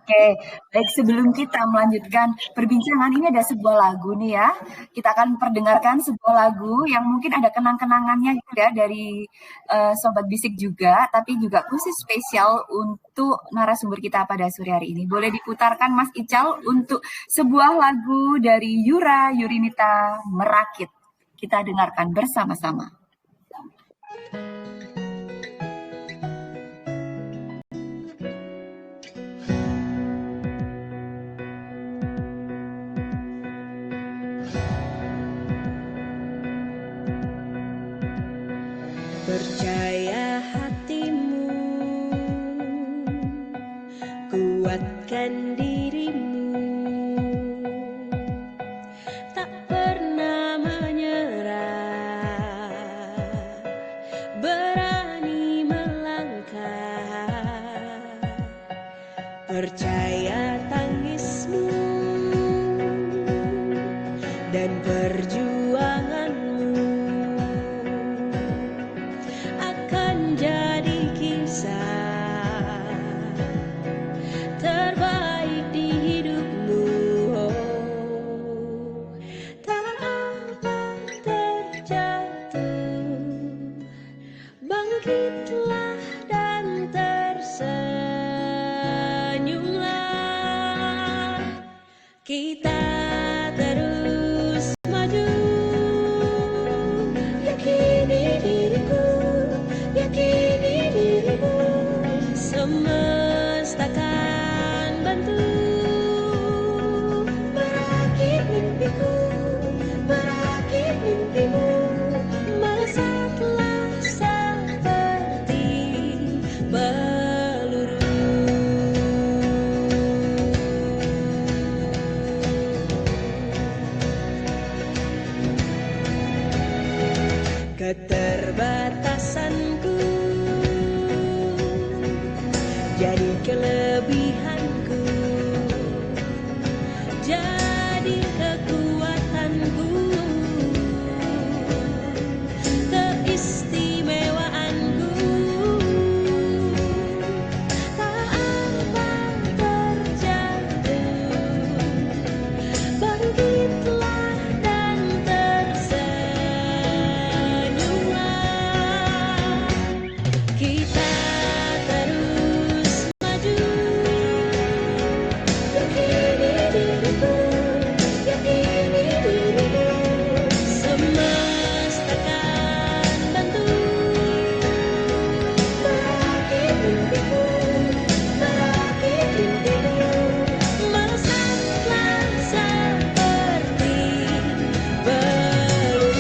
Oke, baik, sebelum kita melanjutkan perbincangan, ini ada sebuah lagu nih ya. Kita akan perdengarkan sebuah lagu yang mungkin ada kenang-kenangannya gitu ya dari Sobat Bisik juga, tapi juga khusus spesial untuk narasumber kita pada sore hari ini. Boleh diputarkan Mas Ical untuk sebuah lagu dari Yurinita Merakit. Kita dengarkan bersama-sama. Percaya hatimu dirimu, tak pernah menyerah, berani melangkah, percaya tangismu dan perjuanganmu akan jadi kisah terbaik di hidupmu. Tak apa terjatuh, bangkitlah dan tersenyumlah. Kita terus maju, yakini diriku, yakini dirimu. Semesta kan bantu merakit mimpiku, merakit mimpimu. Melesatlah seperti peluru. Keterbatasanku jadi kelebihanku, jadi kekuatanku, keistimewaanku. Tak apa terjatuh, bangkitlah dan tersenyumlah. Kita terus maju, yakini diriku, yakini dirimu. Semesta kan bantu merakit mimpiku, merakit mimpimu. Melesatlah seperti peluru.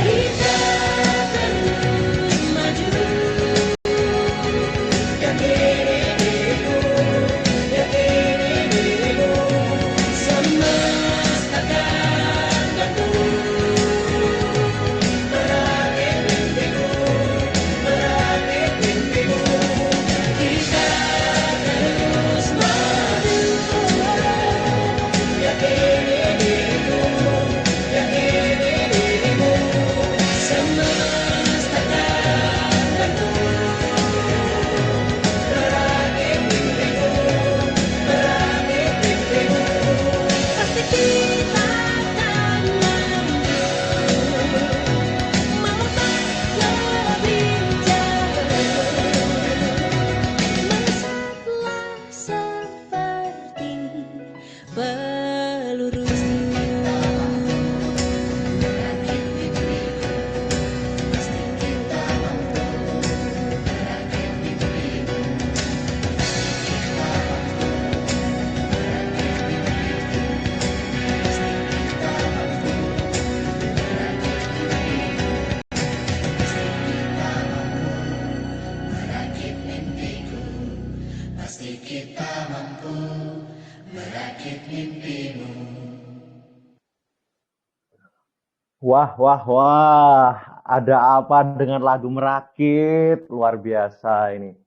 Kita terus maju, yakini diriku, yakini dirimu. Semesta kan bantu merakit mimpiku, merakit mimpimu. Kita terus maju, yakini diriku, yakini dirimu. Semesta kan bantu merakit mimpiku, merakit mimpimu. Pasti kita akan mampu melompat lebih jauh. Melesatlah seperti peluru. Wah, wah, wah. Ada apa dengan lagu Merakit? Luar biasa ini.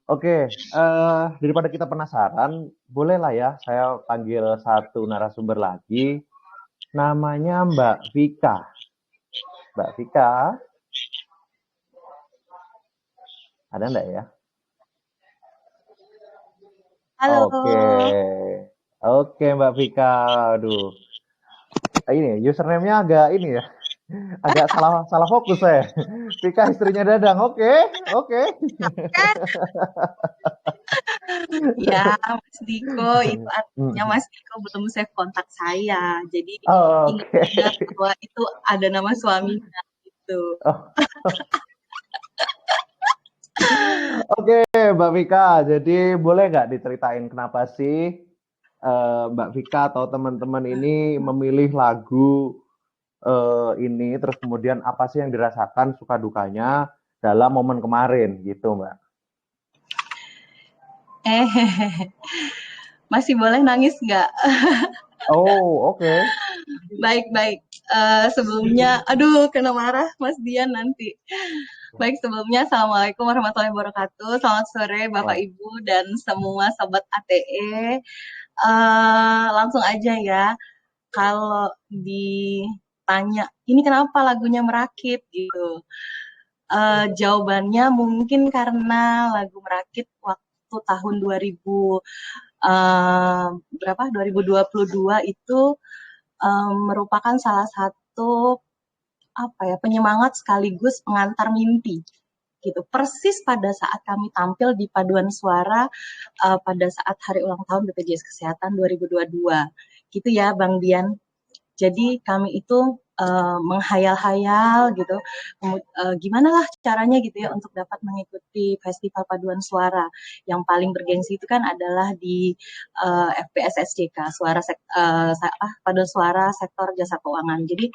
Oke, daripada kita penasaran, bolehlah ya saya panggil satu narasumber lagi. Namanya Mbak Vika. Mbak Vika, ada enggak ya? Halo. Oke, Mbak Vika. Aduh, Ini username-nya agak ini ya, agak salah salah fokus saya. Vika istrinya Dadang. Oke, oke. Kan? Ya, Mas Diko, itu artinya Mas Diko belum save kontak saya. Jadi Oh, oke. ingat-ingat bahwa itu ada nama suaminya gitu. Oh, oke, Mbak Vika. Jadi boleh nggak diceritain kenapa sih Mbak Vika atau teman-teman ini memilih lagu ini, terus kemudian apa sih yang dirasakan suka dukanya dalam momen kemarin gitu, Mbak? Eh, masih boleh nangis nggak? Oh, oke. Baik-baik. Sebelumnya, aduh, kena marah Mas Dian nanti. Baik, sebelumnya Assalamualaikum warahmatullahi wabarakatuh. Selamat sore Bapak Wah, Ibu dan semua sobat ATE. Langsung aja ya. Kalau ditanya, ini kenapa lagunya merakit gitu? Jawabannya mungkin karena lagu merakit waktu tahun 2000 berapa 2022 itu merupakan salah satu apa ya penyemangat sekaligus pengantar mimpi gitu. Persis pada saat kami tampil di paduan suara pada saat hari ulang tahun BPJS Kesehatan 2022. Gitu ya Bang Dian. Jadi kami itu menghayal-hayal gitu, gimana lah caranya gitu ya untuk dapat mengikuti festival paduan suara. Yang paling bergengsi itu kan adalah di FPSSJK, paduan suara sektor jasa keuangan. Jadi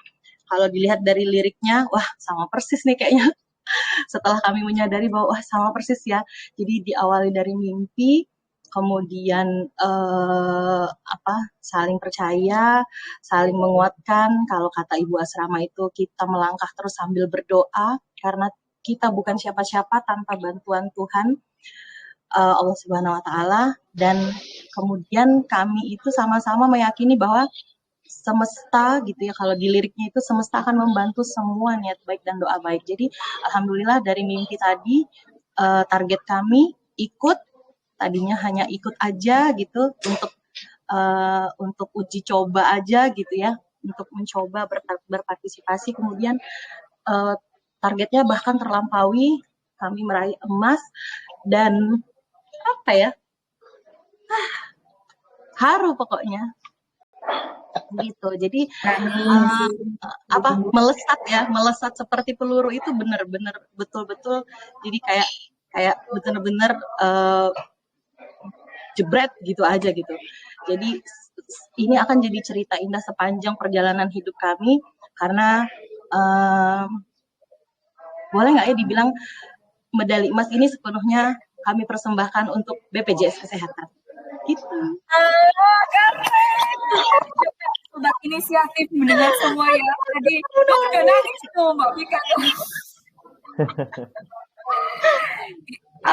kalau dilihat dari liriknya, wah sama persis nih kayaknya. Setelah kami menyadari bahwa wah sama persis ya. Jadi diawali dari mimpi, kemudian saling percaya, saling menguatkan. Kalau kata Ibu Asrama itu kita melangkah terus sambil berdoa karena kita bukan siapa-siapa tanpa bantuan Tuhan Allah Subhanahu wa taala, dan kemudian kami itu sama-sama meyakini bahwa semesta gitu ya, kalau di liriknya itu semesta akan membantu semua niat baik dan doa baik. Jadi alhamdulillah dari mimpi tadi target kami ikut, tadinya hanya ikut aja gitu untuk uji coba aja gitu ya, untuk mencoba berpartisipasi, kemudian targetnya bahkan terlampaui, kami meraih emas dan apa ya, haru pokoknya gitu. Jadi melesat seperti peluru itu benar-benar betul-betul, jadi kayak benar-benar jebret gitu aja gitu. Jadi ini akan jadi cerita indah sepanjang perjalanan hidup kami karena boleh nggak ya dibilang medali emas ini sepenuhnya kami persembahkan untuk BPJS Kesehatan. Gitu. Sobat inisiatif mendengar semua ya. Tadi udah nangis tuh Mbak Vika.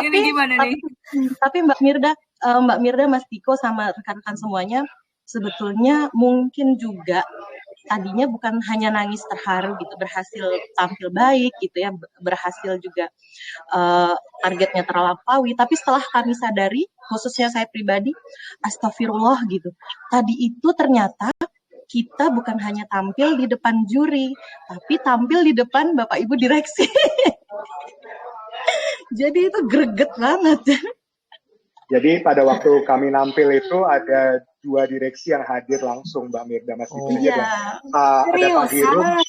Ini gimana nih? Tapi Mbak Mirda, Mas Diko sama rekan-rekan semuanya sebetulnya mungkin juga tadinya bukan hanya nangis terharu gitu, berhasil tampil baik gitu ya, berhasil juga targetnya terlampaui, tapi setelah kami sadari, khususnya saya pribadi, astagfirullah gitu, tadi itu ternyata kita bukan hanya tampil di depan juri, tapi tampil di depan Bapak Ibu direksi. Jadi itu greget banget. Jadi pada waktu kami nampil itu ada 2 direksi yang hadir langsung, Mbak Mirda, Mas Diko. Iya. Ada Pak Dirum,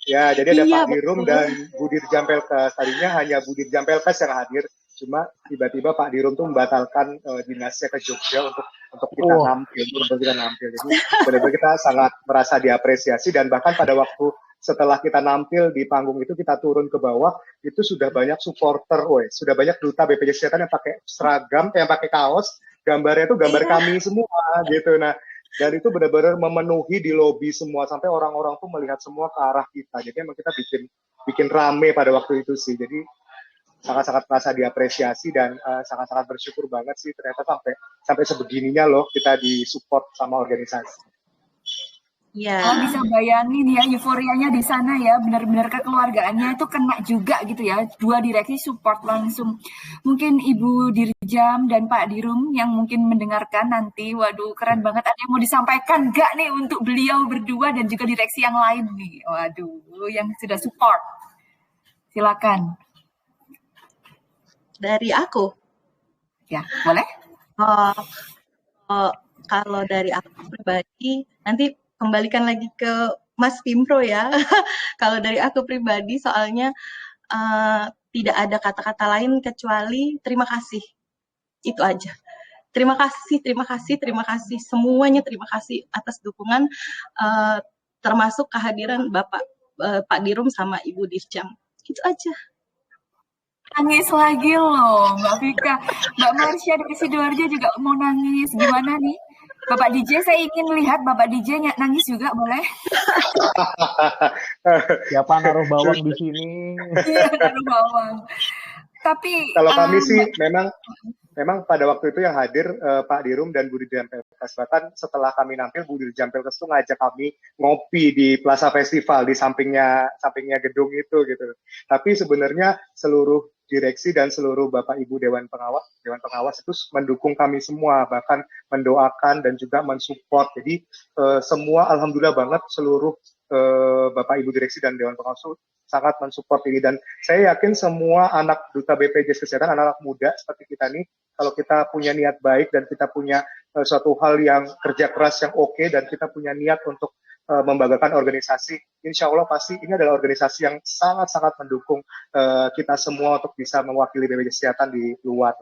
ya, jadi ada Iya, Pak Dirum betul. dan Bu Dirjam Pelkes. Tadinya hanya Bu Dirjam Pelkes yang hadir, cuma tiba-tiba Pak Dirum tuh membatalkan dinasnya ke Jogja untuk kita nampil. Jadi benar-benar kita sangat merasa diapresiasi, dan bahkan pada waktu setelah kita nampil di panggung itu, kita turun ke bawah, itu sudah banyak supporter, sudah banyak duta BPJS Kesehatan yang pakai seragam, yang pakai kaos, gambarnya itu gambar kami semua gitu. Nah, dan itu benar-benar memenuhi di lobi semua, sampai orang-orang tuh melihat semua ke arah kita. Jadi emang kita bikin rame pada waktu itu sih. Jadi sangat-sangat merasa diapresiasi dan sangat-sangat bersyukur banget sih, ternyata sampai sebegininya loh kita disupport sama organisasi. Iya. Oh, bisa bayangin ya euforianya di sana ya, benar-benar kekeluargaannya itu kena juga gitu ya. Dua direksi support langsung. Mungkin Ibu Dirjam dan Pak Dirum yang mungkin mendengarkan nanti, waduh keren banget. Ada yang mau disampaikan nggak nih untuk beliau berdua dan juga direksi yang lain nih? Waduh, yang sudah support. Silakan. Dari aku, Ya, boleh? eh, eh, kalau dari aku pribadi, nanti kembalikan lagi ke Mas Pimpro ya. Kalau dari aku pribadi, soalnya tidak ada kata-kata lain kecuali terima kasih. Itu aja. Terima kasih, terima kasih, terima kasih. Semuanya terima kasih atas dukungan, termasuk kehadiran Bapak Pak Dirum sama Ibu Dirjam. Gitu aja. Nangis lagi loh, Mbak Vika. Mbak Marsha dari Sidoarjo juga mau nangis. Gimana nih? Bapak DJ, saya ingin lihat Bapak DJ nangis juga, boleh? Siapa naruh bawang di sini? Iya, naruh bawang. Tapi Kalau kami sih memang pada waktu itu yang hadir Pak Dirum dan Bu Dirjam Pelkes. Bahkan setelah kami nampil, Bu Dirjam Pelkes itu ngajak kami ngopi di Plaza Festival di sampingnya gedung itu gitu. Tapi sebenarnya seluruh direksi dan seluruh Bapak Ibu Dewan Pengawas itu mendukung kami semua, bahkan mendoakan dan juga mensupport. Jadi semua alhamdulillah banget seluruh Bapak Ibu direksi dan Dewan Pengawas itu sangat mensupport ini, dan saya yakin semua anak duta BPJS Kesehatan, anak-anak muda seperti kita nih, kalau kita punya niat baik dan kita punya suatu hal yang kerja keras yang oke, dan kita punya niat untuk membanggakan organisasi, insya Allah pasti ini adalah organisasi yang sangat-sangat mendukung kita semua untuk bisa mewakili BPJS Kesehatan di luar.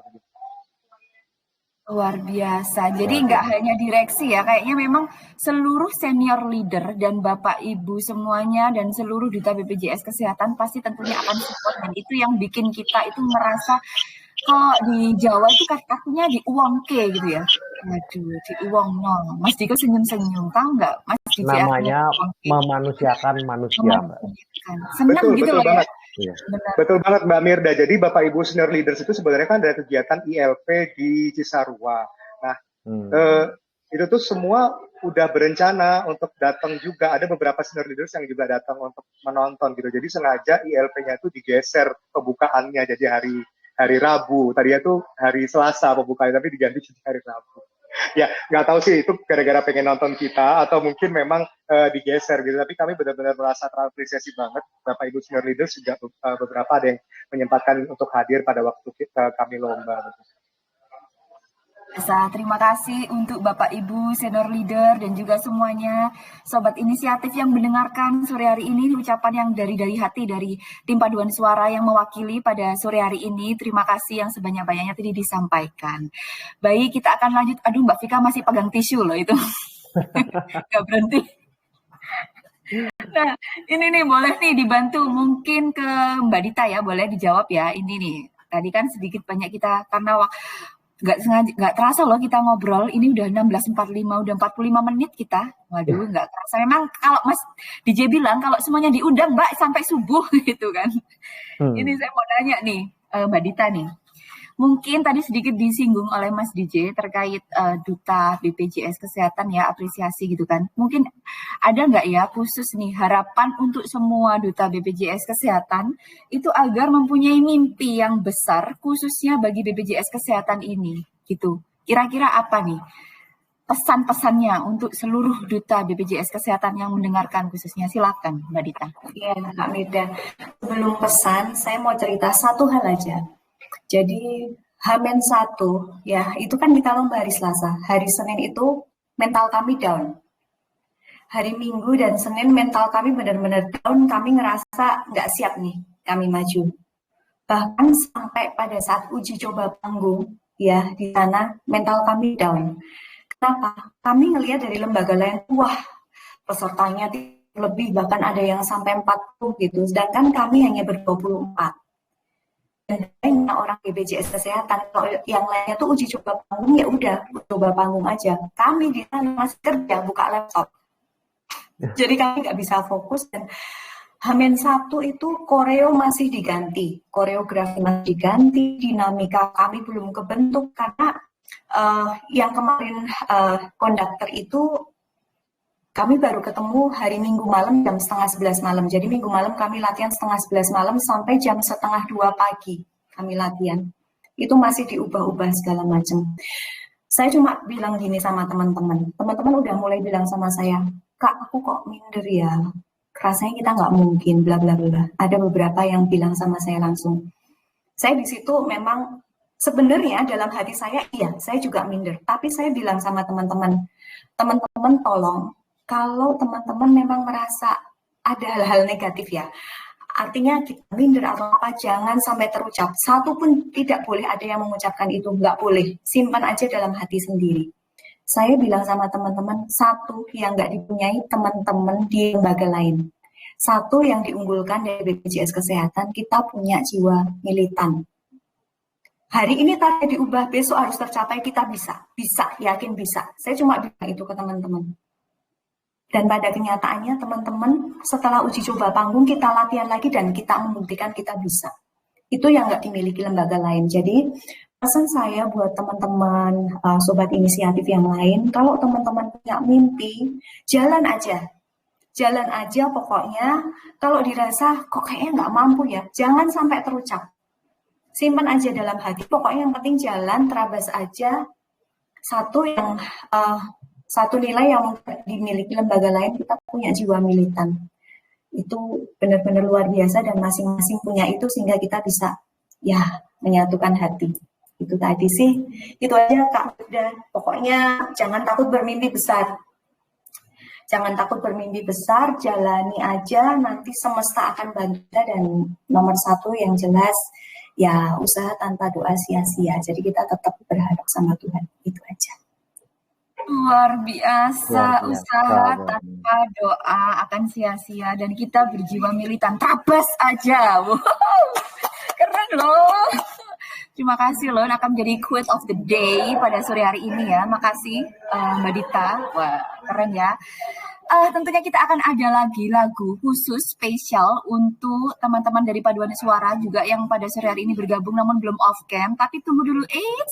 luar biasa. Jadi nggak hanya direksi ya, kayaknya memang seluruh senior leader dan Bapak Ibu semuanya dan seluruh duta BPJS Kesehatan pasti tentunya akan support, dan itu yang bikin kita itu merasa kalau di Jawa itu katanya diuangke gitu ya. Waduh, diuang nol. Mas Diko senyum-senyum, tahu nggak? Mas DJ Namanya diuangke. memanusiakan manusia, Mbak. Senang Betul, gitu betul loh ya. banget. Iya. Benar. Betul banget Mbak Mirda. Jadi Bapak Ibu Senior Leaders itu sebenarnya kan ada kegiatan ILP di Cisarua. Nah, itu tuh semua udah berencana untuk datang juga. Ada beberapa senior leaders yang juga datang untuk menonton gitu. Jadi sengaja ILP-nya itu digeser pembukaannya jadi hari Rabu. Tadinya tuh hari Selasa pembukaannya, tapi diganti jadi hari Rabu. Ya, nggak tahu sih itu gara-gara pengen nonton kita atau mungkin memang digeser gitu. Tapi kami benar-benar merasa terapresiasi banget. Bapak Ibu Senior Leaders juga beberapa ada yang menyempatkan untuk hadir pada waktu kami lomba. Terima kasih untuk Bapak Ibu senior leader dan juga semuanya sobat inisiatif yang mendengarkan sore hari ini. Ucapan yang dari hati dari tim paduan suara yang mewakili pada sore hari ini. Terima kasih yang sebanyak-banyaknya tadi disampaikan. Baik, kita akan lanjut. Aduh, Mbak Vika masih pegang tisu loh itu. Gak berhenti. Nah, ini nih boleh nih dibantu mungkin ke Mbak Dita ya, boleh dijawab ya. Ini nih, tadi kan sedikit banyak kita karena nggak terasa loh kita ngobrol, ini udah 16.45, udah 45 menit kita. Waduh, nggak terasa. Memang kalau Mas DJ bilang kalau semuanya diundang Mbak sampai subuh gitu kan. Ini saya mau nanya nih, Mbak Dita nih. Mungkin tadi sedikit disinggung oleh Mas DJ terkait duta BPJS Kesehatan ya, apresiasi gitu kan. Mungkin ada nggak ya khusus nih harapan untuk semua duta BPJS Kesehatan itu agar mempunyai mimpi yang besar khususnya bagi BPJS Kesehatan ini gitu. Kira-kira apa nih pesan-pesannya untuk seluruh duta BPJS Kesehatan yang mendengarkan khususnya? Silakan Mbak Dita. Iya, Kak Mirda. Sebelum pesan, saya mau cerita satu hal aja. Jadi H-1 ya, itu kan kita lomba hari Selasa. Hari Senin itu mental kami down. Hari Minggu dan Senin mental kami benar-benar down. Kami ngerasa nggak siap nih kami maju. Bahkan sampai pada saat uji coba panggung ya di sana mental kami down. Kenapa? Kami ngelihat dari lembaga lain, wah pesertanya lebih, bahkan ada yang sampai 40 gitu. Sedangkan kami hanya ber-24. Dan banyak orang BPJS Kesehatan, kalau yang lainnya tuh uji coba panggung, ya udah coba panggung aja. Kami di sana masih kerja, buka laptop. Jadi kami nggak bisa fokus, dan H-1 itu koreo masih diganti, koreografi masih diganti, dinamika kami belum kebentuk, karena yang kemarin konduktor itu Kami baru ketemu hari Minggu malam jam setengah 11 malam. Jadi Minggu malam kami latihan setengah 11 malam sampai jam setengah 2 pagi kami latihan. Itu masih diubah-ubah segala macam. Saya cuma bilang gini sama teman-teman. Teman-teman udah mulai bilang sama saya, Kak, aku kok minder ya. Rasanya kita nggak mungkin, bla bla bla. Ada beberapa yang bilang sama saya langsung. Saya di situ memang sebenarnya dalam hati saya, iya, saya juga minder. Tapi saya bilang sama teman-teman, teman-teman tolong, kalau teman-teman memang merasa ada hal-hal negatif ya, artinya kita minder atau apa, jangan sampai terucap. Satu pun tidak boleh ada yang mengucapkan itu, nggak boleh. Simpan aja dalam hati sendiri. Saya bilang sama teman-teman, satu yang nggak dipunyai teman-teman di lembaga lain. Satu yang diunggulkan dari BPJS Kesehatan, kita punya jiwa militan. Hari ini target diubah, besok harus tercapai, kita bisa. Bisa, yakin bisa. Saya cuma bilang itu ke teman-teman. Dan pada kenyataannya teman-teman setelah uji coba panggung kita latihan lagi dan kita membuktikan kita bisa. Itu yang nggak dimiliki lembaga lain. Jadi pesan saya buat teman-teman sobat inisiatif yang lain, kalau teman-teman punya mimpi, jalan aja. Jalan aja pokoknya. Kalau dirasa kok kayaknya nggak mampu ya, jangan sampai terucap. Simpan aja dalam hati. Pokoknya yang penting jalan, terabas aja. Satu nilai yang dimiliki lembaga lain, kita punya jiwa militan. Itu benar-benar luar biasa dan masing-masing punya itu sehingga kita bisa ya menyatukan hati. Itu tadi sih. Itu aja Kak. Udah. Pokoknya jangan takut bermimpi besar. Jangan takut bermimpi besar, jalani aja, nanti semesta akan bantu kita. Dan nomor satu yang jelas, ya usaha tanpa doa sia-sia. Jadi kita tetap berharap sama Tuhan. Itu aja. Luar biasa, Luar biasa, usaha luar tanpa doa akan sia-sia dan kita berjiwa militan. Tabas aja. Wow, keren loh. Terima kasih loh, akan menjadi quote of the day pada sore hari ini ya. Makasih Mbak Dita. Wah, keren ya. Tentunya kita akan ada lagi lagu khusus spesial untuk teman-teman dari Paduan Suara juga yang pada sore hari ini bergabung namun belum off cam. Tapi tunggu dulu,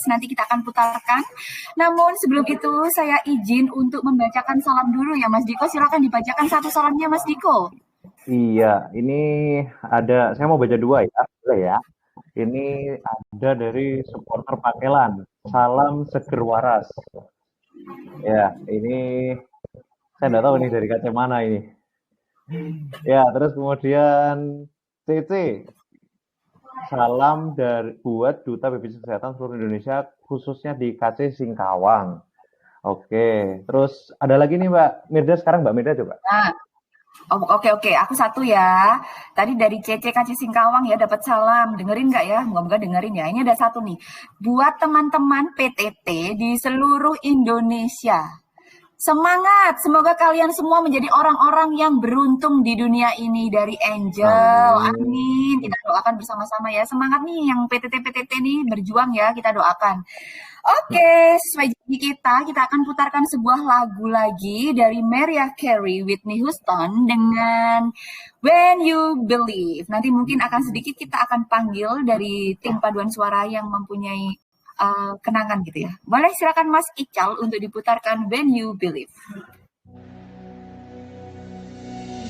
nanti kita akan putarkan. Namun sebelum itu saya izin untuk membacakan salam dulu ya Mas Diko. Silakan dibacakan satu salamnya Mas Diko. Iya, ini ada, saya mau baca dua ya, boleh ya. Ini ada dari supporter Pakelan, salam seger waras. Ya, ini saya nggak tahu ini dari kaca mana ini. Ya, terus kemudian CC, salam buat Duta BPJS Kesehatan seluruh Indonesia, khususnya di KC Singkawang. Oke, terus ada lagi nih Mbak Mirda, sekarang Mbak Mirda coba. Nah, oke, aku satu ya. Tadi dari CCKC Singkawang ya dapat salam. Dengerin nggak ya? Moga-moga dengerin ya. Ini ada satu nih. Buat teman-teman PTT di seluruh Indonesia. Semangat, semoga kalian semua menjadi orang-orang yang beruntung di dunia ini dari Angel. Amin. Kita doakan bersama-sama ya. Semangat nih yang PTT nih berjuang ya, kita doakan. Oke, sesuai janji kita akan putarkan sebuah lagu lagi dari Mariah Carey, Whitney Houston dengan When You Believe. Nanti mungkin akan sedikit kita akan panggil dari tim Paduan Suara yang mempunyai kenangan gitu ya. Boleh silakan Mas Ical untuk diputarkan When You Believe.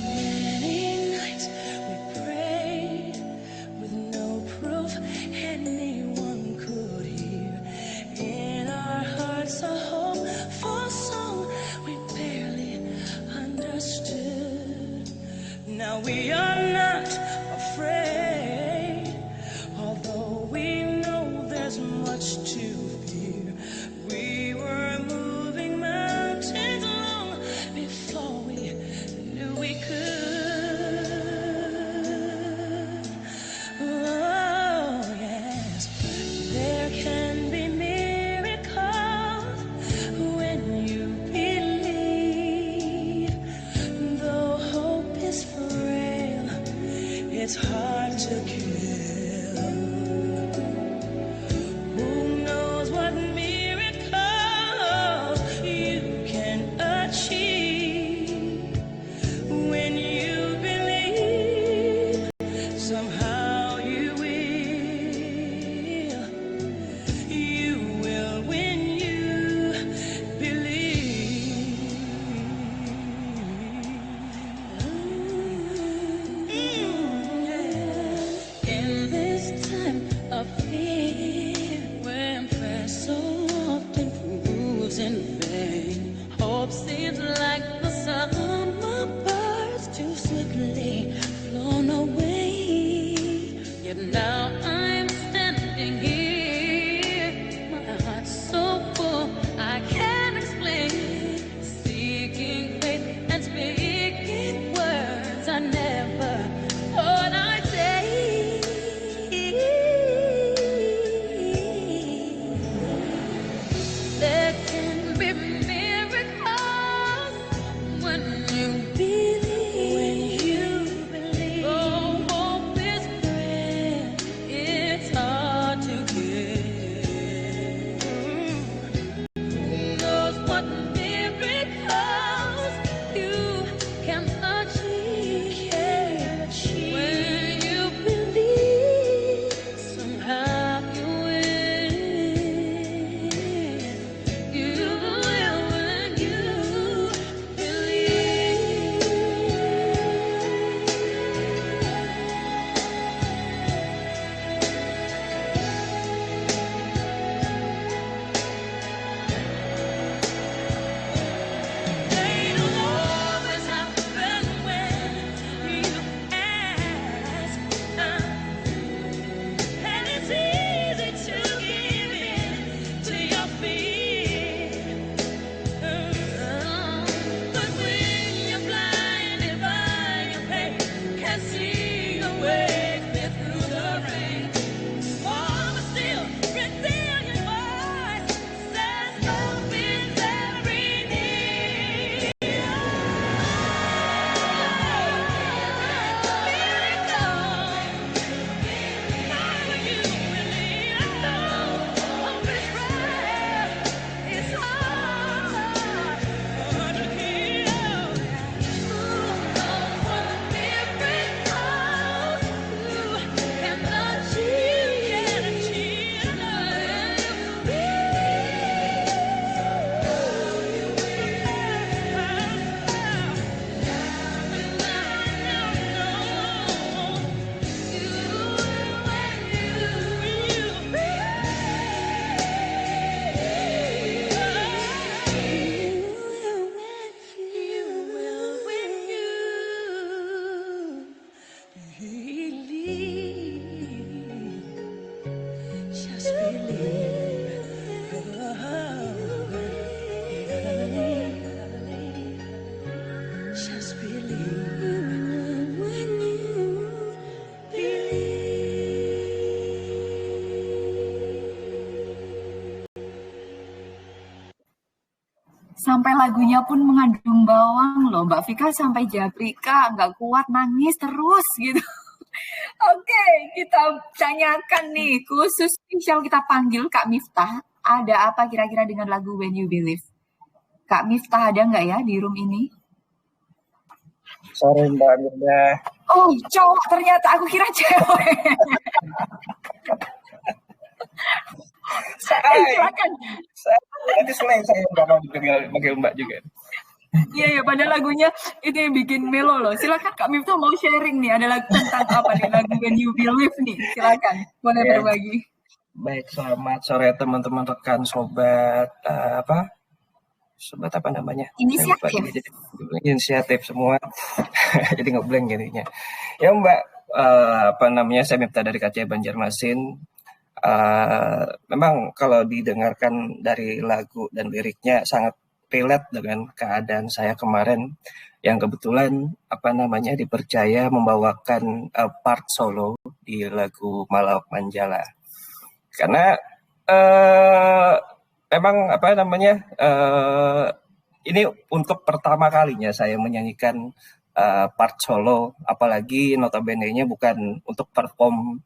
Many nights we prayed with no proof anyone could hear. In our hearts a hopeful song we barely understood. Now we are not afraid, although we know there's much to fear. We were moving mountains long before we knew we could. Oh, yes, there can be miracles when you believe. Though hope is frail, it's hard to kill. Who knows what miracles you can achieve when you believe? Somehow you will. You will when you believe. Sampai lagunya pun mengandung bawang loh. Mbak Vika sampai Jabrika nggak kuat nangis terus gitu. Oke, kita tanyakan nih, khusus spesial kita panggil Kak Miftah. Ada apa kira-kira dengan lagu When You Believe? Kak Miftah ada nggak ya di room ini? Sore Mbak Mirda. Oh, cowok ternyata. Aku kira cewek. Silakan. Nanti selain saya nggak mau dipanggil Mbak juga. Iya, ya, pada lagunya itu yang bikin melo loh. Silakan Kak Miftah mau sharing nih. Ada lagu tentang apa nih? Lagu When You Believe nih. Silakan, boleh Ya. berbagi. Baik, selamat sore teman-teman rekan sobat sobat apa namanya? Inisiatif. Inisiatif semua. Jadi ngeblank jadinya. Ya Mbak, apa namanya? Saya Miftah dari KCI Banjarmasin. Memang kalau didengarkan dari lagu dan liriknya sangat relate dengan keadaan saya kemarin yang kebetulan apa namanya dipercaya membawakan part solo di lagu Malawak Manjala. Karena memang apa namanya ini untuk pertama kalinya saya menyanyikan part solo, apalagi notabene-nya bukan untuk perform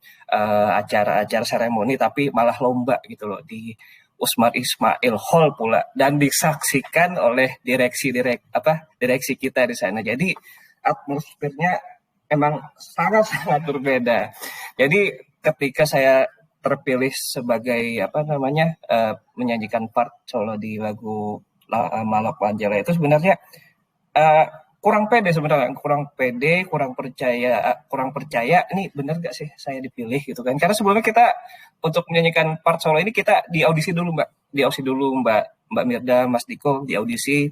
acara-acara seremoni, tapi malah lomba gitu loh di Usmar Ismail Hall pula, dan disaksikan oleh direksi kita di sana. Jadi atmosfernya emang sangat-sangat berbeda. Jadi ketika saya terpilih sebagai apa namanya menyanyikan part solo di lagu Malawak Manjala itu sebenarnya kurang pede sebenarnya, kurang percaya ini benar gak sih saya dipilih gitu kan, karena sebelumnya kita untuk menyanyikan part solo ini kita di audisi dulu Mbak Mirda, Mas Diko di audisi,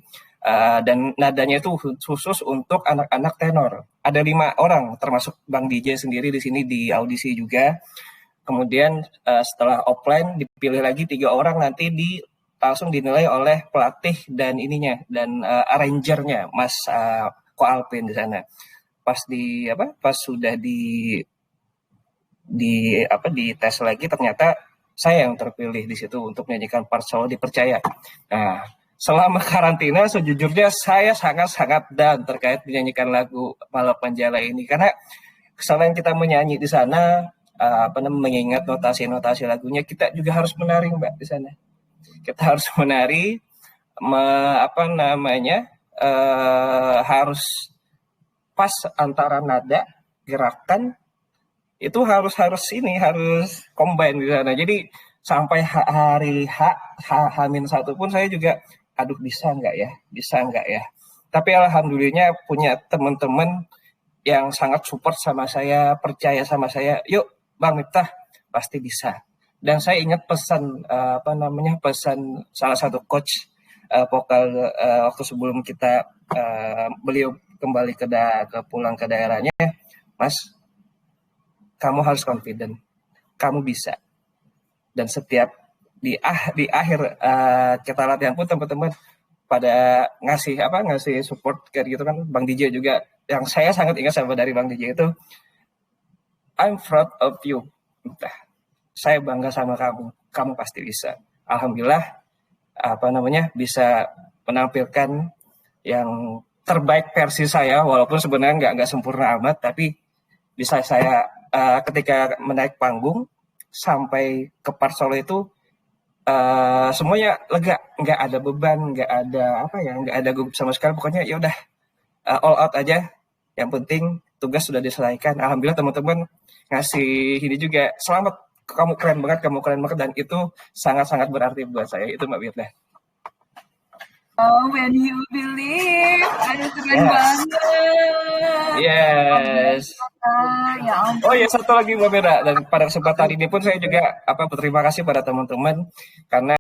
dan nadanya itu khusus untuk anak-anak tenor, ada 5 orang termasuk Bang DJ sendiri di sini di audisi juga. Kemudian setelah offline dipilih lagi 3 orang, nanti langsung dinilai oleh pelatih dan arrangernya Mas Ko Alpin di sana. Pas sudah di tes lagi, ternyata saya yang terpilih di situ untuk menyanyikan part solo, dipercaya. Nah, selama karantina sejujurnya saya sangat down terkait menyanyikan lagu Malawak Manjala ini, karena selain kita menyanyi di sana, mengingat notasi lagunya, kita juga harus menari Mbak di sana. Kita harus menari, harus pas antara nada, gerakan, itu harus combine di sana. Jadi sampai hari H-1 pun saya juga, aduh bisa nggak ya. Tapi alhamdulillahnya punya teman-teman yang sangat support sama saya, percaya sama saya. Yuk Bang Miftah, pasti bisa. Dan saya ingat pesan salah satu coach vokal waktu sebelum kita beliau kembali pulang ke daerahnya, Mas, kamu harus confident, kamu bisa. Dan setiap di akhir kita latihan pun teman-teman pada ngasih support kayak gitu kan. Bang DJ juga, yang saya sangat ingat sama dari Bang DJ itu, I'm proud of you. Saya bangga sama kamu pasti bisa. Alhamdulillah bisa menampilkan yang terbaik versi saya, walaupun sebenarnya nggak sempurna amat, tapi bisa saya ketika menaik panggung sampai ke part solo itu semuanya lega, nggak ada beban, nggak ada gugup sama sekali. Pokoknya ya udah all out aja. Yang penting tugas sudah diselesaikan. Alhamdulillah teman-teman ngasih ini juga, selamat, kamu keren banget, dan itu sangat-sangat berarti buat saya. Itu Mbak Mirda. Oh, When You Believe. Aduh, keren banget. Yes. Ya ampun. Oh ya, satu lagi Mbak Mirda, dan pada kesempatan ini pun saya juga berterima kasih pada teman-teman karena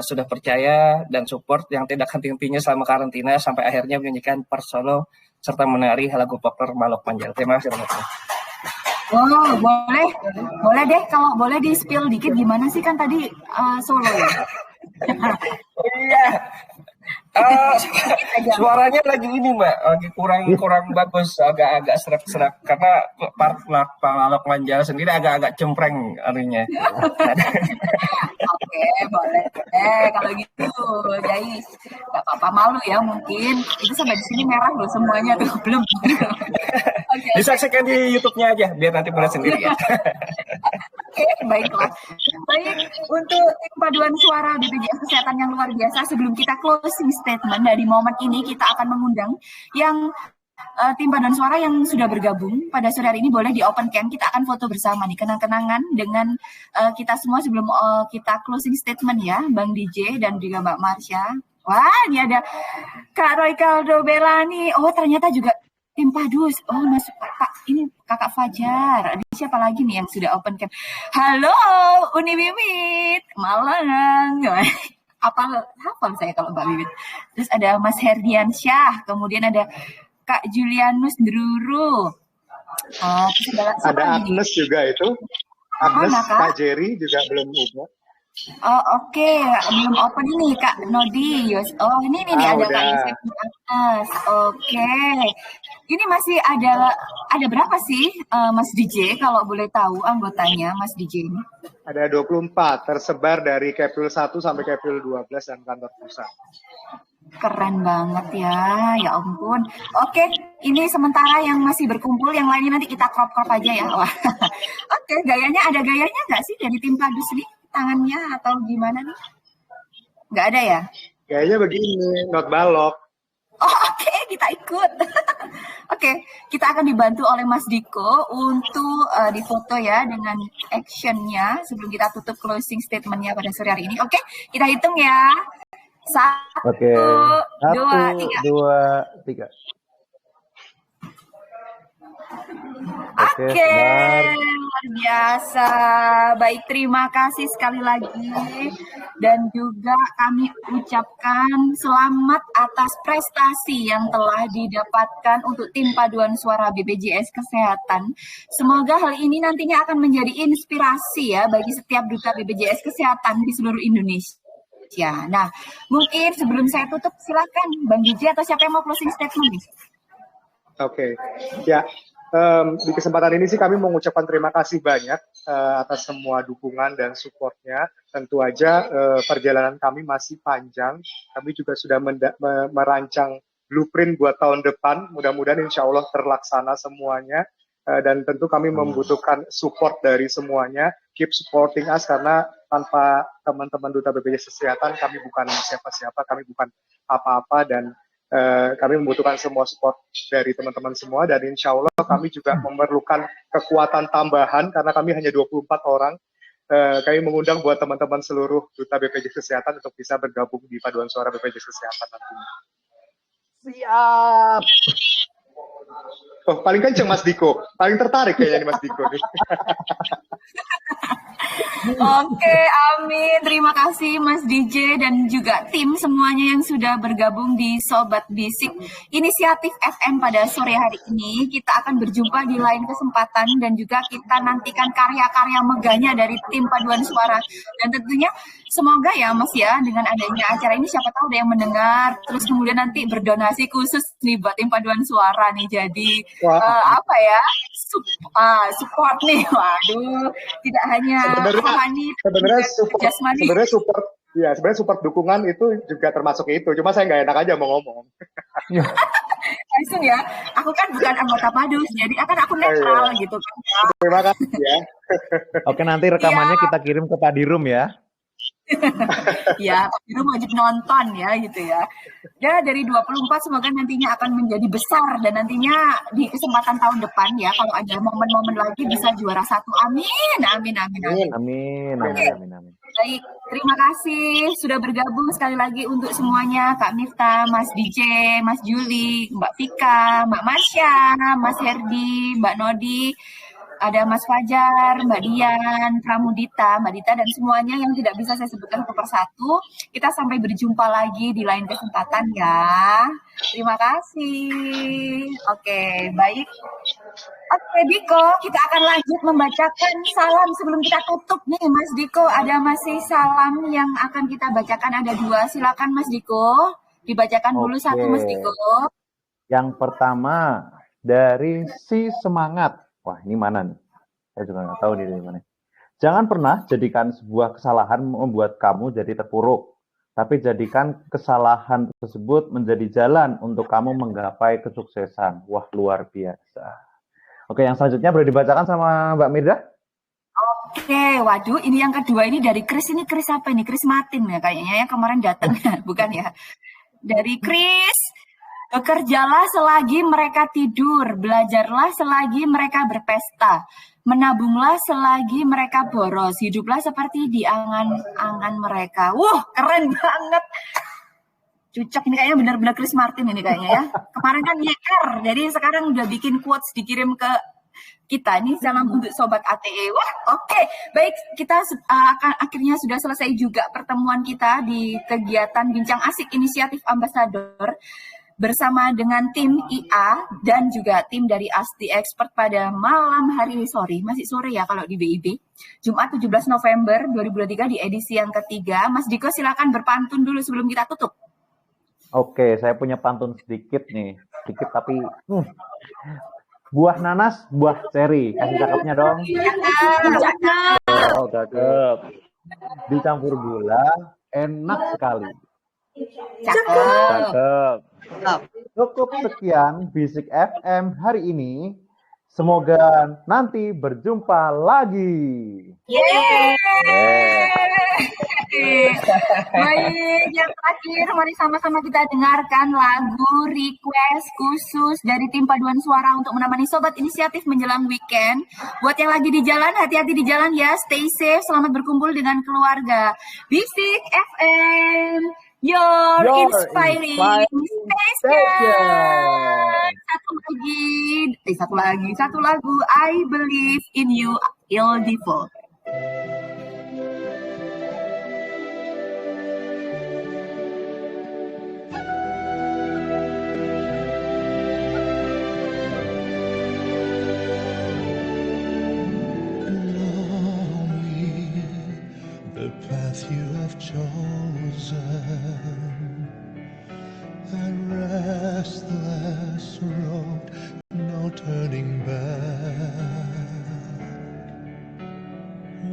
sudah percaya dan support yang tidak henti-hentinya selama karantina sampai akhirnya menyanyikan part solo serta menari lagu populer Malawak Manjala. Terima kasih teman-teman. Oh, boleh deh, kalau boleh di spill dikit gimana sih, kan tadi solo ya? Oh iya, Eh, Aja. suaranya lagi ini Mbak, lagi kurang bagus, agak serak-serak karena part Lalok Manja sendiri agak-agak cempreng artinya. Oke, boleh. Kalau gitu, guys, nggak apa-apa, malu ya mungkin. Itu sampai di sini merah loh semuanya tuh, belum. Oke, Disaksikan di YouTube-nya aja biar nanti pada sendiri ya. Oke, baiklah. Baik, untuk tim paduan suara BPJS Kesehatan yang luar biasa, sebelum kita closing statement dari momen ini, kita akan mengundang yang tim paduan suara yang sudah bergabung pada sore hari ini boleh di open cam. Kita akan foto bersama nih, kenang-kenangan dengan kita semua sebelum kita closing statement ya, Bang DJ dan juga Mbak Marsha. Wah, ini ada Kak Roy Kaldo Belani. Oh, ternyata juga tim padus. Oh, masuk Kak. Ini Kakak Fajar. Ada siapa lagi nih yang sudah open cam? Halo, Uni Mimit. Malang. Apa saya kalau Mbak Mimit. Terus ada Mas Herdiansyah. Kemudian ada Kak Julianus Druru. Terus Ada Agnes juga itu. Agnes, Mana, Kak? Kak Jerry juga belum ubah. Oh, oke. Belum open ini Kak Nodi. Oh, ini ada udah. Kak Yusuf di atas. Oke. Ini masih ada berapa sih Mas DJ kalau boleh tahu anggotanya Mas DJ ini? Ada 24 tersebar dari Kepil 1 sampai Kepil 12 dan kantor pusat. Keren banget ya ampun. Oke, ini sementara yang masih berkumpul, yang lainnya nanti kita crop aja ya. Wah. Oke, ada gayanya nggak sih dari tim padus nih? Tangannya atau gimana nih? Nggak ada ya? Kayaknya begini, not balok. Oh, oke, kita ikut. Oke, kita akan dibantu oleh Mas Diko untuk difoto ya dengan actionnya sebelum kita tutup closing statementnya pada sore hari ini. Oke, kita hitung ya. 1, Oke. 2, 3. 1, 2, 3. Oke, luar biasa. Baik, terima kasih sekali lagi. Dan juga kami ucapkan selamat atas prestasi yang telah didapatkan untuk tim paduan suara BPJS Kesehatan. Semoga hal ini nantinya akan menjadi inspirasi ya bagi setiap duta BPJS Kesehatan di seluruh Indonesia. Nah, mungkin sebelum saya tutup, silakan Bang DJ atau siapa yang mau closing statement nih? Oke, ya. Di kesempatan ini sih kami mengucapkan terima kasih banyak atas semua dukungan dan supportnya. Tentu aja perjalanan kami masih panjang. Kami juga sudah merancang blueprint buat tahun depan. Mudah-mudahan insya Allah terlaksana semuanya. Dan tentu kami membutuhkan support dari semuanya. Keep supporting us karena tanpa teman-teman Duta BPJS Kesehatan kami bukan siapa-siapa, kami bukan apa-apa dan kami membutuhkan semua support dari teman-teman semua dan insya Allah kami juga memerlukan kekuatan tambahan karena kami hanya 24 orang. Kami mengundang buat teman-teman seluruh Duta BPJS Kesehatan untuk bisa bergabung di paduan suara BPJS Kesehatan nantinya. Siap. Oh, paling kenceng Mas Diko. Paling tertarik kayaknya nih Mas Diko nih. Oke, amin. Terima kasih Mas DJ dan juga tim semuanya yang sudah bergabung di Sobat Bisik Inisiatif FM pada sore hari ini. Kita akan berjumpa di lain kesempatan dan juga kita nantikan karya-karya megahnya dari tim paduan suara. Dan tentunya semoga ya Mas ya, dengan adanya acara ini siapa tahu ada yang mendengar, terus kemudian nanti berdonasi khusus nih buat tim paduan suara nih. Jadi apa ya? Support nih. Waduh, tidak hanya sebenarnya support dukungan itu juga termasuk itu. Cuma saya nggak enak aja mau ngomong. Langsung ya, aku kan bukan anggota padus, jadi akan aku netral gitu kan. Terima kasih ya. Oke, nanti rekamannya kita kirim ke Padirum ya. Ya, itu wajib nonton ya gitu ya. Ya, dari 24 semoga nantinya akan menjadi besar dan nantinya di kesempatan tahun depan ya kalau ada momen-momen lagi bisa juara 1. Amin. Amin. Baik, terima kasih sudah bergabung sekali lagi untuk semuanya, Kak Miftah, Mas DJ, Mas Juli, Mbak Vika, Mbak Marsha, Mas Herdi, Mbak Nodi, ada Mas Fajar, Mbak Dian, Pramudita, Mbak Dita, dan semuanya yang tidak bisa saya sebutkan satu persatu. Kita sampai berjumpa lagi di lain kesempatan ya. Terima kasih. Oke, baik. Oke, Diko, kita akan lanjut membacakan salam sebelum kita tutup nih, Mas Diko. Ada masih salam yang akan kita bacakan, ada 2. Silakan Mas Diko. Dibacakan dulu satu Mas Oke. Diko. Yang pertama dari Si Semangat. Wah, ini mana nih? Saya juga nggak tahu nih dari mana. Jangan pernah jadikan sebuah kesalahan membuat kamu jadi terpuruk, tapi jadikan kesalahan tersebut menjadi jalan untuk kamu menggapai kesuksesan. Wah, luar biasa. Oke, yang selanjutnya boleh dibacakan sama Mbak Mirda? Oke, waduh, ini yang kedua ini dari Chris. Ini Chris apa ini? Chris Martin ya kayaknya yang kemarin datang, bukan ya? Dari Chris. Bekerjalah selagi mereka tidur, belajarlah selagi mereka berpesta, menabunglah selagi mereka boros, hiduplah seperti di angan-angan mereka. Wah, keren banget. Cocok ini kayaknya benar-benar Chris Martin ini kayaknya ya. Kemarin kan YR, jadi sekarang udah bikin quotes dikirim ke kita. Ini salam untuk Sobat ATE. Wah, oke. Baik, kita akan akhirnya sudah selesai juga pertemuan kita di kegiatan Bincang Asik Inisiatif Ambasador bersama dengan tim IA dan juga tim dari Ask the Expert pada malam hari ini, masih sore ya kalau di BIB, Jumat 17 November 2023 di edisi yang ketiga. Mas Diko silakan berpantun dulu sebelum kita tutup. Oke, saya punya pantun sedikit nih. Sedikit tapi buah nanas, buah ceri. Kasih cakepnya dong. Oh, cakep. Dicampur gula, enak sekali. Cakep. Cukup sekian Bisik FM hari ini. Semoga nanti berjumpa lagi. Baik, yang terakhir mari sama-sama kita dengarkan lagu request khusus dari tim paduan suara untuk menemani Sobat Inisiatif menjelang weekend. Buat yang lagi di jalan, hati-hati di jalan ya, stay safe, selamat berkumpul dengan keluarga. Bisik FM, your inspiring station. Satu lagu, I Believe in You, Il Divo. The path you have chosen, a restless road, no turning back.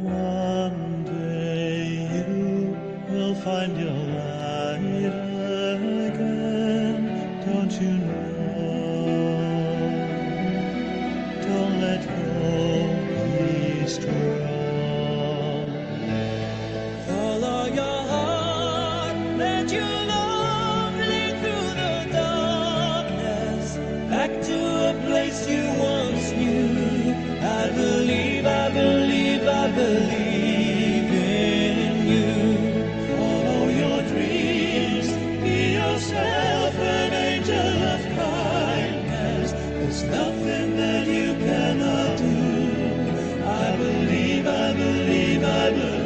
One day you will find your light again, don't you know? Don't let go, be strong. Follow your heart, let your love lead through the darkness, back to a place you once knew. I believe, I believe, I believe in you. Follow your dreams, be yourself an angel of kindness. There's nothing that you cannot do. I believe, I believe, I believe.